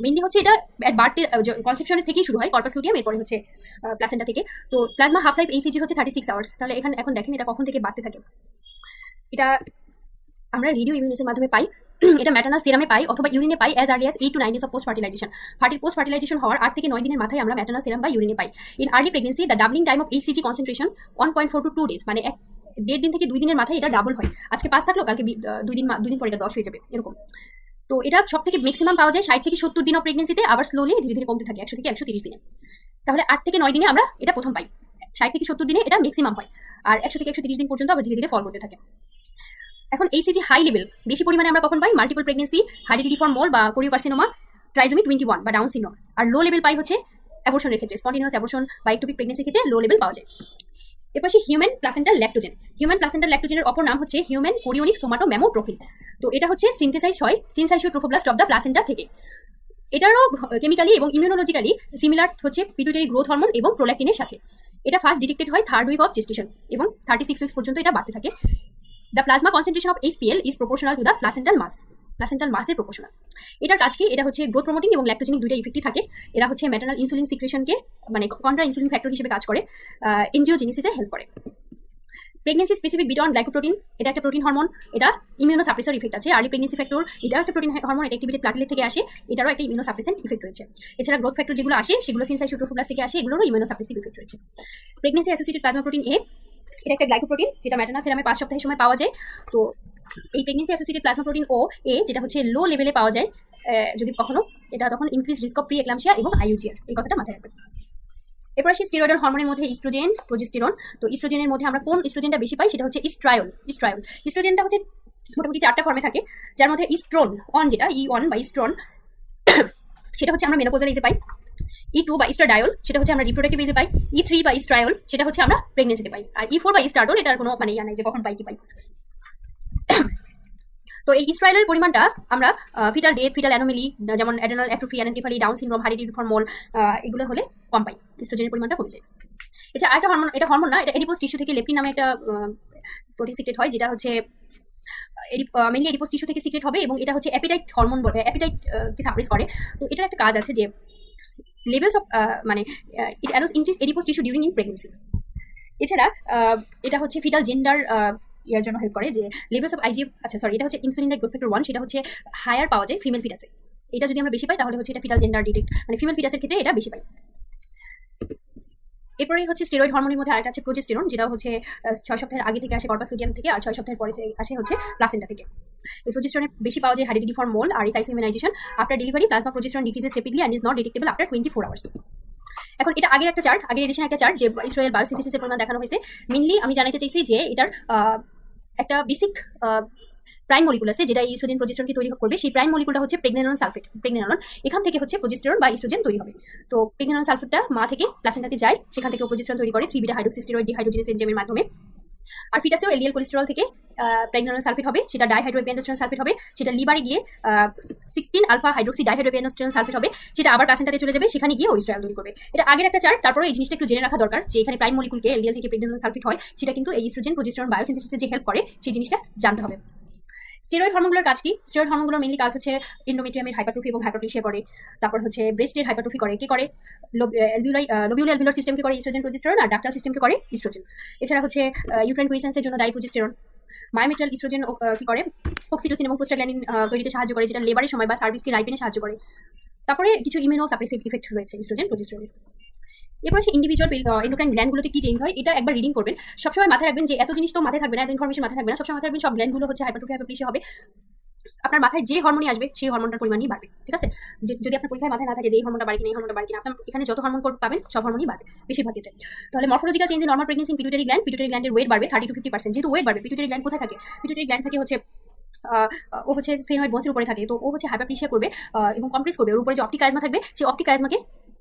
মেইনলি হচ্ছে এটা বার্থের কনসেপশনের থেকেই শুরু হয় কর্পাস লুটিয়াম, এরপরে হচ্ছে প্লাসেন্টা থেকে। তো প্লাজমা হাফ লাইফ এইসিজি হচ্ছে 36 আওয়ার্স। তাহলে এখন দেখেন এটা কখন থেকে বাড়তে থাকে। এটা আমরা রেডিও ইমিউনেশনের মাধ্যমে পাই, এটা ম্যাটার্নাল সিরামে পাই অথবা ইউরিনে পাই as early as 8 to 9 days of post fertilization. Post fertilization হওয়ার 8 থেকে 9 দিনের মাথায় আমরা ম্যাটার্নাল সিরাম বা ইউরিনে পাই। In early pregnancy the doubling time of HCG concentration 1.4 to 2 days, মানে 1.5 দিন থেকে 2 দিনের মাথায় এটা ডাবল হয়। আজকে 5 থাকলো, কালকে 2 দিন পরে এটা 10 হয়ে যাবে, এরকম। তো এটা সব থেকে ম্যাক্সিমাম পাওয়া যায় 60 থেকে 70 দিন অফ প্রেগনেন্সিতে, আবার স্লোলি ধীরে ধীরে কমতে থাকে 100 থেকে 130 দিনে। তাহলে 8 থেকে 9 দিনে আমরা এটা প্রথম পাই। 60 থেকে 70 দিনে এটা ম্যাক্সিমাম হয়, আর 100 থেকে 130 দিন পর্যন্ত আবার ধীরে ধীরে ফল করতে থাকে। এখন এইচসিজি হাই লেভেল বেশি পরিমাণে আমরা কখন পাই? মাল্টিপল প্রেগনেন্সি, হেরিডিটি মোল বা কোরিওকার্সিনোমা, ট্রাইজোমি 21 বা ডাউন সিনড্রোম। আর লো লেভেল পাই হচ্ছে অ্যাবর্শনের ক্ষেত্রে, স্পন্টেনিয়াস অ্যাবর্শন বা একটোপিক প্রেগনেন্সির ক্ষেত্রে লো লেভেল পাওয়া যায়। এরপর আসি human placental lactogen. Human placental ল্যাক্টোজেনের অপর নাম হচ্ছে হিউম্যান কোরিওনিক সোমাটোমেমোট্রোফিন। তো এটা হচ্ছে সিনথেসাইজ হয় সিনসাইশিও ট্রোফোব্লাস্ট অফ দ্য প্লাসেন্টা থেকে। এটারও কেমিক্যালি এবং ইমিউনোলজিক্যালি সিমিলার হচ্ছে পিটুইটারি গ্রোথ হরমোন এবং প্রোল্যাক্টিনের সাথে। এটা ফার্স্ট ডিটেক্টেড হয় 3rd উইক অফ জেস্টেশন এবং 36 উইকস পর্যন্ত এটা বাড়তে থাকে। The plasma concentration of HPL is proportional to the placental মাসের প্রপোর্শনাল। এটার কাজ কি? এটা হচ্ছে গ্রোথ প্রমোটিং এবং ল্যাক্টোজেনিক দুইটা ইফেক্টই থাকে। এরা হচ্ছে ম্যাটারনাল ইনসুলিন সিক্রেশনকে মানে কন্ট্রা ইনসুলিন ফ্যাক্টর হিসেবে কাজ করে, এনজিওজেনেসিসে হেল্প করে। Pregnancy specific beta on glycoprotein, এটা একটা প্রোটিন হরমোন, এটা ইমিউনো সাপ্রেসর ইফেক্ট আছে। আর্লি প্রেগনেন্সি ফ্যাক্টর, এটা একটা প্রোটিন হরমোন, এটা অ্যাক্টিভেটেড প্লাটিলেট থেকে আসে, এটারও একটা ইমিউনো সাপ্রেসেন্ট ইফেক্ট রয়েছে। এছাড়া গ্রোথ ফ্যাক্টর যেগুলো আসে সেগুলো সিনসাইশিও ট্রোফোব্লাস্ট থেকে আসে, এগুলোরও ইমিউনো সাপ্রেসিভ ইফেক্ট রয়েছে। প্রেগনেন্সি অ্যাসোসিয়েটেড প্লাজমা প্রোটিন এ, এটা একটা গ্লাইকোপ্রোটিন যেটা ম্যাটারনাল সেরামে 5 সপ্তাহের সময় পাওয়া যায়। তো এই প্রেগনেন্সি অ্যাসোসিয়েটেড প্লাজমা প্রোটিন ও এ যেটা হচ্ছে লো লেভেলে পাওয়া যায় যদি কখনো, এটা তখন increase risk of pre eclampsia এবং আইইউজিআর, এই কথাটা মাথায় রাখবেন। এরপর আসি স্টেরয়েডাল হরমোনের মধ্যে ইস্ট্রোজেন, প্রোজেস্টেরন। তো ইস্ট্রোজেনের মধ্যে আমরা কোন ইস্ট্রোজেনটা বেশি পাই? সেটা হচ্ছে ইস্ট্রায়ল। ইস্ট্রোজেনটা হচ্ছে মোটামুটি 4টা ফর্মে থাকে, যার মধ্যে ইস্ট্রন অন, যেটা E1 বা ইস্ট্রন, সেটা হচ্ছে আমরা মেনোপজাল এজে পাই। E2 বা ইস্ট্রাডায়ল, সেটা হচ্ছে আমরা রিপ্রোডাক্টিভ এজে পাই। E3 বা ইস্ট্রায়ল, সেটা হচ্ছে আমরা প্রেগনেন্সিতে পাই। আর E4 বা ইস্টার্ডল, এটার কোনো মানে ইয়া নাই যে কখন পাই কি পাই। তো এই ইস্ট্রায়লের পরিমাণটা আমরা ফিটাল ডেথ, ফিটাল অ্যানোমেলি, যেমন adrenal atrophy, anencephaly, Down syndrome, hydatid mole, এগুলো হলে কম পাই, ইস্ট্রোজেনের পরিমাণটা কমে যায়। এছাড়া আরেকটা হরমোন, এটা হরমোন না, এটা এডিপোস টিস্যু থেকে লেপটিন নামে একটা প্রোটিন সিক্রেট হয়, যেটা হচ্ছে মেইনলি এডিপোস টিস্যু থেকে সিক্রেট হবে এবং এটা হচ্ছে অ্যাপিটাইট হরমোন বলে, অ্যাপিটাইট কে সাপ্রেস করে। তো এটার একটা কাজ আছে যে লেভেলস অফ মানে it allows increase adipose tissue during in pregnancy. এছাড়া এটা হচ্ছে ফিটাল জেন্ডার ইয়ার জন্য হেল্প করে, যে লেভেলস অফ আইজিএফ, আচ্ছা সরি, এটা হচ্ছে ইনসুলিন লাইক গ্রোথ ফ্যাক্টর 1, সেটা হচ্ছে হায়ার পাওয়া যায় ফিমেল ফিটাসে। এটা যদি আমরা বেশি পাই তাহলে হচ্ছে এটা ফিটাল জেন্ডার ডিটেক্ট, মানে ফিমেল ফিটাসের ক্ষেত্রে এটা বেশি পাই। এরপরেই হচ্ছে স্টেরয়েড হরমোনের মধ্যে আরেকটা আছে প্রোজেস্টেরন, যেটা হচ্ছে 6 সপ্তাহের আগে থেকে আসে কর্পাস লুটিয়াম থেকে, আর 6 সপ্তাহের পরে আসে হচ্ছে প্লাসেন্টা থেকে। এই প্রোজেস্টেরনে বেশি পাওয়া যায় হেরিডিটি মোল আর rhesus immunization. After delivery plasma progesterone decreases rapidly and is not detectable after 24 hours. এখন এটা আগের একটা চার্ট, আগের এডিশনে একটা চার্ট যে ইসরায়েল বায়োসিনথেসিসের পরিমাণ দেখানো হয়েছে। মেইনলি আমি জানাতে চাইছি যে এটার একটা বেসিক প্রাইম মলিকুল আছে যেটা ইস্ট্রোজেন প্রোজেস্টেরনকে তৈরি করবে। সেই প্রাইম মলিকুলটা হচ্ছে প্রেগনেনন সালফেট, প্রেগনেনন। এখান থেকে হচ্ছে প্রোজেস্টেরন বা ইস্ট্রোজেন তৈরি হবে। তো প্রেগনেনন সালফেটটা মা থেকে প্লাসেন্টাতে যায়, সেখান থেকে প্রোজেস্টেরন তৈরি করে 3 বিটা হাইড্রোক্সিস্টেরয়েড ডিহাইড্রোজেনেস এনজাইমের মাধ্যমে। আর ফিটাসেও এলডিএল কোলেস্টেরল থেকে প্রেগনেনন সালফেট হবে, সেটা ডাইহাইড্রোএপিয়ানোস্টেরন সালফেট হবে, সেটা লিভারে গিয়ে 16 আলফা হাইড্রোক্সি ডাইহাইড্রোএপিয়ানোস্টেরন সালফেট হবে, সেটা আবার প্লাসেন্টাতে চলে যাবে, সেখানে গিয়ে ওইস্ট্রায়ল তৈরি করবে। এটা আগের একটা চার্ট। তারপরে এই জিনিসটা একটু জেনে রাখা দরকার যে এখানে প্রাইম মলিকুলকে এলডিএল থেকে প্রেগনেনন সালফেট হয়, সেটা কিন্তু এই ইস্ট্রোজেন প্রোজেস্টেরন বায়োসিনথেসিসে যে হেল্প করে সেই জিনিসটা জানতে হবে। স্টেরয়েড হরমোনগুলোর কাজ কি? স্টেরয়েড হরমোনগুলোর মেইনলি কাজ হচ্ছে এন্ডোমেট্রিয়ামের হাইপারট্রফি এবং হাইপারপ্লেসিয়া করে। তারপর হচ্ছে ব্রেস্টের হাইপারট্রফি করে, কে করে? লোবিউলার অ্যালভিউলার সিস্টেমকে করে ইস্ট্রোজেন প্রোজেস্টেরন, আর ডাক্টাল সিস্টেমকে করে ইস্ট্রোজেন। এছাড়া হচ্ছে ইউট্রাইন কুইসেন্সের জন্য দায়ী প্রোজেস্টেরন। মায়োমেট্রাল ইস্ট্রোজেন কি করে? অক্সিটোসিন এবং প্রোস্টাগ্ল্যান্ডিন তৈরিতে সাহায্য করে, যেটা লেবারের সময় বা সার্ভিক্সকে রাইপেনে সাহায্য করে। তারপরে কিছু ইমিউনো সাপ্রেসিভ ইফেক্ট রয়েছে ইস্ট্রোজেন প্রোজেস্টেরনের। এরপর হচ্ছে ইন্ডিভিজুয়াল এন্ডোক্রাইন গ্ল্যান্ডগুলোতে কি চেঞ্জ হয়, এটা একবার রিডিং করবেন। সবসময় মাথায় রাখবেন যে এত জিনিস তো মাথায় থাকবে না, এত ইনফরমেশন মাথায় থাকবে না। সবসময় মাথায় রাখবেন সব গ্ল্যান্ডগুলো হচ্ছে হাইপারট্রফি হাইপারপ্লেসিয়া হবে। আপনার মাথায় যে হরমোনই আসবে সেই হরমোনটার পরিমাণই বাড়বে, ঠিক আছে? যদি আপনার পরীক্ষায় মাথায় না থাকে যে এই হরমোনটা বাড়ে কিনা, এই হরমোনটা বাড়ে কিনা, আপনার এখানে যত হরমোন পাবেন সব হরমোনই বাড়বে বেশিরভাগ ক্ষেত্রে। তাহলে morphological change in normal pregnancy in pituitary গ্ল্যান্ডের ওয়েট বাড়বে 30 to 50%। যেহেতু ওয়েট বাড়বে, পিটুইটারি গ্ল্যান্ড কোথায় থাকে? পিটুইটারি গ্ল্যান্ড থাকে হচ্ছে ও হচ্ছে স্ফেনয়েড বোনসের উপরে থাকে। তো ও হচ্ছে হাইপারপ্লেসিয়া করবে এবং কম্প্রেস করবে। ওর উপরে যে অপটিক কাইজমা থাকবে সেই অপটিক কাইজমাকে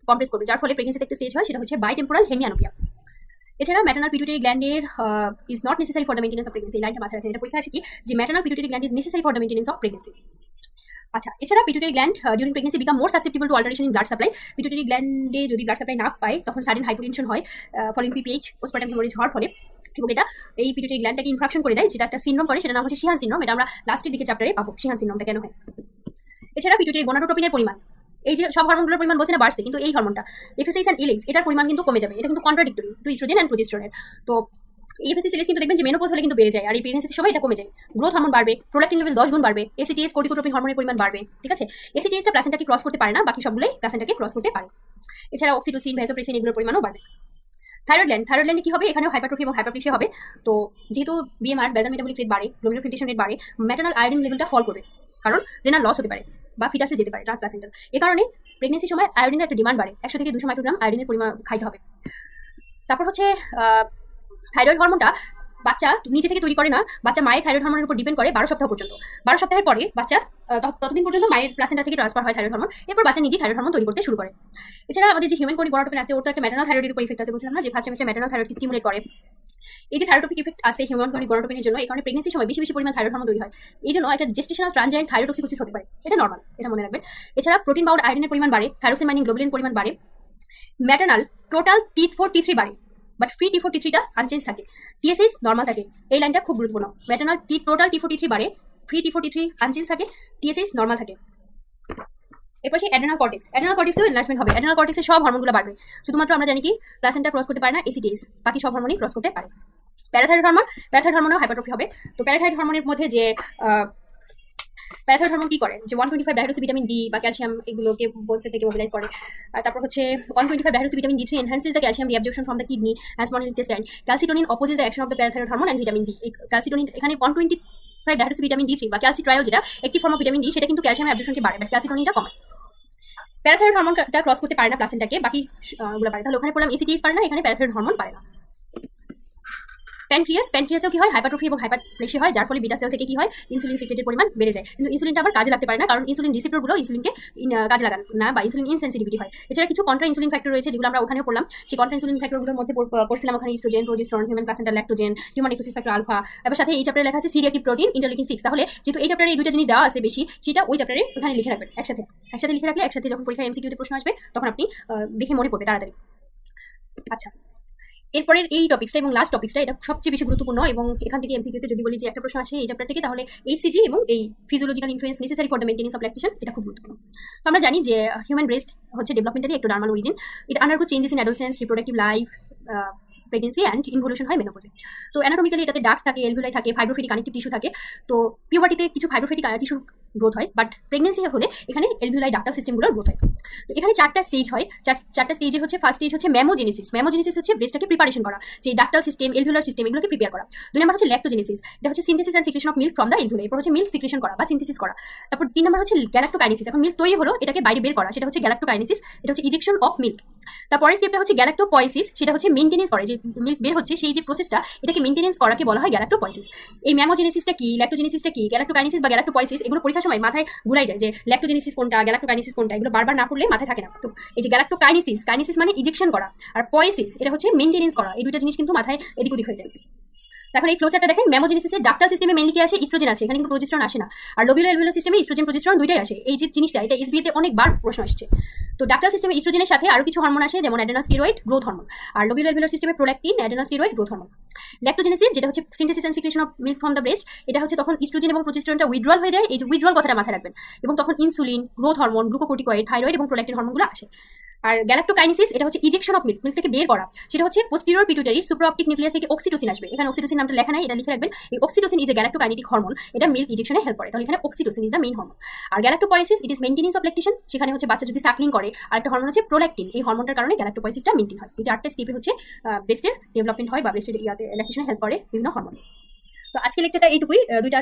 কম্প্রেস করবে, যার ফলে প্রেগনেন্সিতে একটা স্টেজ হয়, সেটা হচ্ছে বাইটেম্পোরাল হেমিয়ানোপিয়া। এছাড়া ম্যাটারনাল পিটুইটারি গ্ল্যান্ডের is not necessary for the maintenance of pregnancy. এই লাইনটা মাথায় রাখেন। এটা পরীক্ষা আসে কি যে maternal pituitary gland is necessary for the maintenance of pregnancy. আচ্ছা, এছাড়া pituitary gland during pregnancy become more susceptible to alteration in blood supply. Pituitary গ্ল্যান্ডে যদি ব্লাড সাপ্লাই না পায় তখন সাডেন হাইপোটেনশন হয় ফলোইং পিপিএইচ, পোস্টপার্টাম হেমোরেজ হওয়ার ফলে, এবং এটা এই পিটুইটারি গ্ল্যান্ডটাকে ইনফ্রাকশন করে দেয়, যেটা একটা সিনড্রোম করে, সেটা নাম হচ্ছে শিহান সিনড্রোম। এটা আমরা লাস্টের দিকে চ্যাপ্টারে পাবো শিহান সিনড্রোমটা কেন হয়। এছাড়া পিটুইটারি গোনাডোট্রোপিনের পরিমাণ, এই যে সব হরমোনগুলোর পরিমাণ বলছে না বাড়ছে, কিন্তু এই হরমোনটা এফএসএইচ এন্ড ইলেক্স এটার পরিমাণ কিন্তু কমে যাবে। এটা কিন্তু কন্ট্রাডিক্টরি টু ইস্ট্রোজেন এন্ড প্রোজেস্টেরনের। তো এফএসএইচ ইলেক্স কিন্তু দেখবেন যে মেনোপজ হলে কিন্তু বেড়ে যায়, আর এই প্রেগনেন্সির সময় এটা কমে যায়। গ্রোথ হরমোন বাড়বে, প্রোল্যাক্টিন লেভেল 10 গুণ বাড়বে, এসিটিএস কোর্টিকোট্রোপিন হরমোনের পরিমাণ বাড়বে, ঠিক আছে? এসিটিএসটা প্লাসেন্টাকে ক্রস করতে পারে না, বাকি সবগুলোই প্লাসেন্টাকে ক্রস করতে পারে। এছাড়া অক্সিটোসিন, ভ্যাসোপ্রেসিন এগুলোর পরিমাণও বাড়বে। থাইরয়েড গ্ল্যান্ডে কি হবে? এখানেও হাইপারট্রফি এবং হাইপারপ্লেসিয়া হবে। তো যেহেতু বিএমআর বেজাল মেটাবলিক রেট বাড়ে, গ্লোমেরুলার ফিল্ট্রেশন রেট বাড়ে, ম্যাটারনাল আয়োডিন লেভেলটা ফল করবে, কারণ রেনাল লস হতে পারে বা ফিটাসে যেতে পারে ট্রান্সপ্লাসেন্টাল। এই কারণে প্রেগনেন্সির সময় আয়োডিনের একটা ডিমান্ড বাড়ে, 100 থেকে 200 মাইক্রোগ্রাম আয়োডিনের পরিমাণ খাইতে হবে। তারপর হচ্ছে থাইরয়েড হরমোনটা বাচ্চা নিজে থেকে তৈরি করে না, বাচ্চা মায়ের থাইরয়েড হরমোনের উপর ডিপেন্ড করে 12 সপ্তাহ পর্যন্ত। 12 সপ্তাহের পরে বাচ্চা ততদিন পর্যন্ত মায়ের প্লাসেন্টা থেকে ট্রান্সফার হয় থাইরয়েড হরমোন, এরপর বাচ্চা নিজেই থাইরয়েড হরমোন তৈরি করতে শুরু করে। এছাড়া আমাদের যে হিউম্যান গনাডোট্রপিন আছে, ওর তো একটা ম্যাটারনাল থাইরয়েডের উপর ইফেক্ট আছে, বলছিলাম না যে ফার্স্ট সেমিস্টার ম্যাটারনাল থাইরয়েডকে স্টিমুলেট করে। এই যে থাইরয়েডিক ইফেক্ট আছে হিউম্যান গনাডোট্রপিনের জন্য, এই কারণে প্রেগনেন্সির সময় বেশি বেশি পরিমাণ থাইরয়েড হরমোন তৈরি হয়। এই জন্য একটা জেস্টেশনাল ট্রানজায়েন্ট থাইরয়েডোক্সিকোসিস হতে পারে, এটা নর্মাল, এটা মনে রাখবেন। এছাড়া প্রোটিন বাউন্ড আয়রনের পরিমাণ বাড়ে, থাইরোসিন বাইন্ডিং গ্লোবুলিন পরিমাণ বাড়ে, ম্যাটারনাল টোটাল T4 T3 বাড়ে, বাট ফ্রি T4 T3টা আনচেঞ্জ থাকে, TSH নর্মাল থাকে। এই লাইনটা খুব গুরুত্বপূর্ণ, ম্যাটারনাল টোটাল T4 T3 বাড়ে, ফ্রি T4 T3 আনচেঞ্জ থাকে, TSH নর্মাল থাকে। এরপর সেই অ্যাড্রেনাল কর্টেক্সেও এনলার্জমেন্ট হবে, অ্যাড্রেনাল কর্টেক্সের সব হরমোনগুলো বাড়বে। শুধুমাত্র আমরা জানি কি প্লাসেন্টা ক্রস করতে পারে না ACTH, বাকি সব হরমোনই ক্রস করতে পারে। প্যারাথাইরয়েড হরমোনও হাইপারট্রফি হবে। তো প্যারাথাইরয়েড হরমোনের মধ্যে যে প্যারাথাইরয়েড হরমোন কি করে, যে 125 ডাইহাইড্রোক্সি ভিটামিন ডি বা ক্যালসিয়াম এগুলোকে বোনস থেকে মোবিলাইজ করে। তারপর হচ্ছে 125 dihydroxy vitamin D3 enhances the calcium reabsorption from the kidney as small intestine. Calcitonin opposes the action of the parathyroid hormone and vitamin D. Calcitonin এখানে 125 dihydroxy vitamin D3 বা calcitriol যেটা একটি form of vitamin D, সেটা কিন্তু calcium অ্যাবজর্পশনকে বাড়ায়, but ক্যালসিটোনিনটা কমায়। Parathyroid হরমোনটা cross করতে পারে না প্লাসেন্টাকে, বাকি গুলো পারে। তাহলে ওখানে পড়লাম ACTH পারে না, এখানে প্যারাথাইরয়েড হরমোন পারে না। প্যানক্রিয়াসেও কি হয়, হাইপারট্রফি এবং হাইপারপ্লেসিয়া হয়, যার ফলে বিটা সেল থেকে কি হয়, ইনসুলিন সিক্রেটের পরিমাণ বেড়ে যায়। কিন্তু ইনসুলিনটা আবার কাজে লাগতে পারে না, কারণ ইনসুলিন রিসেপ্টরগুলো ইনসুলিনকে কাজে লাগান না, বা ইনসুলিন ইনসেনসিটিভিটি হয়। এছাড়া কিছু কন্ট্রা ইনসুলিন ফ্যাক্টর রয়েছে, যেগুলো আমরা ওখানেও পড়লাম। সেই কন্ট্রা ইনসুলিন ফ্যাক্টরগুলোর মধ্যে পড়ছিলাম ওখানে oestrogen, progesterone, human placenta lactogen, human necrosis factor alpha. এবার সাথে এই চ্যাপ্টারে লেখা আছে সিরিয়াক্টিভ প্রোটিন, ইন্টারলিউকিন 6। তাহলে যেহেতু এই চ্যাপ্টারে এই দুইটা জিনিস দেওয়া আছে বেশি, সেটা ওই চ্যাপ্টারে ওখানে লিখে রাখবেন একসাথে লিখে রাখলে একসাথে যখন পরীক্ষায় এমসিকিউতে প্রশ্ন আসবে তখন আপনি দেখে মনে পড়বে তাড়াতাড়ি। আচ্ছা, এরপরের এই টপিক্সটা এবং লাস্ট টপিক্সটা, এটা সবচেয়ে বেশি গুরুত্বপূর্ণ, এবং এখান থেকে এমসিকিউতে যদি বলি যে একটা প্রশ্ন আসে এই চ্যাপ্টার থেকে, তাহলে এইচসিজি এবং এই physiological influence necessary for the maintenance of lactation, এটা খুব গুরুত্বপূর্ণ। তো আমরা জানি যে হিউম্যান ব্রেস্ট হচ্ছে ডেভেলপমেন্টালি একটু dermal origin, it undergo changes in adolescence, reproductive life, pregnancy and involution হয় মেনোপজে। তো অ্যানাটমিক্যালি এটাতে ডাক্ট থাকে, এলভিউলাই থাকে, ফাইব্রোফিটিক কানেক্টিভ টিস্যু থাকে। তো পিউবার্টিতে কিছু ফাইব্রোফিটিক টিস্যু গ্রোথ হয়, বাট প্রেগনেন্সি হলে এখানে এলভিউলাই ডাক্টাল সিস্টেমগুলোর গ্রোথ হয়। তো এখানে চারটা স্টেজ হয়, চারটা স্টেজের হচ্ছে ফার্স্ট স্টেজ হচ্ছে ম্যামোজেনেসিস হচ্ছে ব্রেস্টটাকে প্রিপারেশন করা, যে ডাক্টাল সিস্টেম, এলভিউলার সিস্টেম এগুলোকে প্রিপেয়ার করা। 2 নম্বর হচ্ছে ল্যাক্টোজেনেসিস, এটা হচ্ছে synthesis and secretion of milk from the alveoli, এরপর হচ্ছে মিল্ক সিক্রেশন করা বা সিনথেসিস করা। তারপর 3 নম্বর হচ্ছে গ্যালাক্টোকাইনেসিস, এখন মিল্ক তৈরি হলো এটাকে বাইরে বের করা, সেটা হচ্ছে গ্যালাক্টোকাইনেসিস, এটা হচ্ছে ইজেকশন অফ মিল্ক। তারপরের স্টেপটা হচ্ছে গ্যালাক্টোপয়েসিস, সেটা হচ্ছে মেইনটেনেন্স করে, যে মিল্ক বের হচ্ছে সেই যে প্রসেসটা, এটাকে মেইনটেনেন্স করাকে বলা হয় গ্যালাক্টোপয়েসিস। এই ম্যামোজেনেসিসটা কি, ল্যাক্টোজেনেসিসটা কি, গ্যালাক্টোকাইনেসিস বা গ্যালাক্টোপয়েসিস, এগুলো পরীক্ষার সময় মাথায় ঘুরাই যায় যে ল্যাক্টোজেনেসিস কোনটা, গ্যালাক্টোকাইনেসিস কোনটা, এগুলো বারবার না পড়লে মাথায় থাকে না। তো এই যে গ্যালাক্টোকাইনেসিস মানে ইজেকশন করা, আর পয়েসিস এটা হচ্ছে মেইনটেনেন্স করা, এই দুটো জিনিস কিন্তু মাথায় এদিক ওদিক হয়ে যায়। এখন এই ফ্লোচার্টটা দেখেন, ম্যামোজেনেসিসে ডাক্টাল সিস্টেমে মেইনলি কি আসে, ইস্ট্রোজেন আসে, এখানে কিন্তু প্রোজেস্টেরন আসে না। আর লোবিউলো এলভিউলার সিস্টেমে ইস্ট্রোজেন প্রোজেস্টেরন দুইটাই আসে। এই যে জিনিসটা, এটা এসবিএতে অনেকবার প্রশ্ন আসছে। তো ডাক্টাল সিস্টেমে ইস্ট্রোজেনের সাথে আরো কিছু হরমোন আসে, যেমন অ্যাডেনাল স্টেরয়েড গ্রোথ হরমোন, আর লোবিউলো এলভিউলার সিস্টেমে prolactin, adrenal steroid growth hormone. Lactogenesis যেটা হচ্ছে synthesis and secretion of milk from the breast, এটা হচ্ছে তখন ইস্ট্রোজেন এবং প্রোজেস্টেরনটা উইথড্রল হয়ে যায়, এই যে উইথড্রল কথাটা মাথায় রাখবেন, এবং তখন insulin, growth hormone, glucocorticoid, thyroid এবং প্রোল্যাকটিন হরমোনগুলো আসে। আর গ্যালাক্টোকাইনেসিস এটা হচ্ছে ইজেকশন অফ মিল্ক থেকে বের করা, সেটা হচ্ছে পোস্টেরিয়র পিটুইটারি সুপ্রাঅপটিক নিউক্লিয়াস থেকে অক্সিটোসিন আসবে। এখানে অক্সিটোসিন নামটা লেখা নাই, এটা লিখে রাখবেন। এই oxytocin is a galactokinetic hormone, এটা মিল্ক ইজেকশনে হেল্প করে, তাহলে এখানে oxytocin is the main hormone. আর galactopoiesis it is maintenance of lactation, সেখানে হচ্ছে বাচ্চা যদি সাকলিং করে, আর একটা হরমোন হচ্ছে প্রোল্যাকটিন, এই হরমোনটার কারণে গ্যালাক্টোপয়েসিসটা মেইনটেইন হয়। এই চারটা স্টেপে হচ্ছে ব্রেস্টের ডেভেলপমেন্ট হয় বা ব্রেস্টের ল্যাকটেশনে হেল্প করে বিভিন্ন হরমোন। তো আজকের লেকচারটা এইটুকুই, দুইটা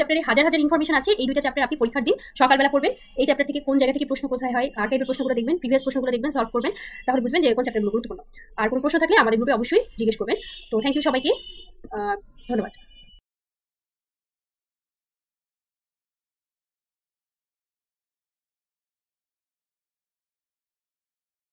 চ্যাপ্টারে হাজার হাজার ইনফরমেশন আছে। এই দুইটা চ্যাপ্টার আপনি পরীক্ষার দিন সকালবেলা পড়বেন, এই চ্যাপ্টার থেকে কোন জায়গা থেকে প্রশ্ন কোথায় হয়, আর্কাইভের প্রশ্নগুলো দেখবেন, প্রিভিয়াস প্রশ্নগুলো দেখবেন, সলভ করবেন, তাহলে বুঝবেন যে কোন চ্যাপ্টারগুলো গুরুত্বপূর্ণ। আর কোনো প্রশ্ন থাকলে আমাদের গ্রুপে অবশ্যই জিজ্ঞেস করবেন। তো থ্যাংক ইউ সবাইকে, ধন্যবাদ।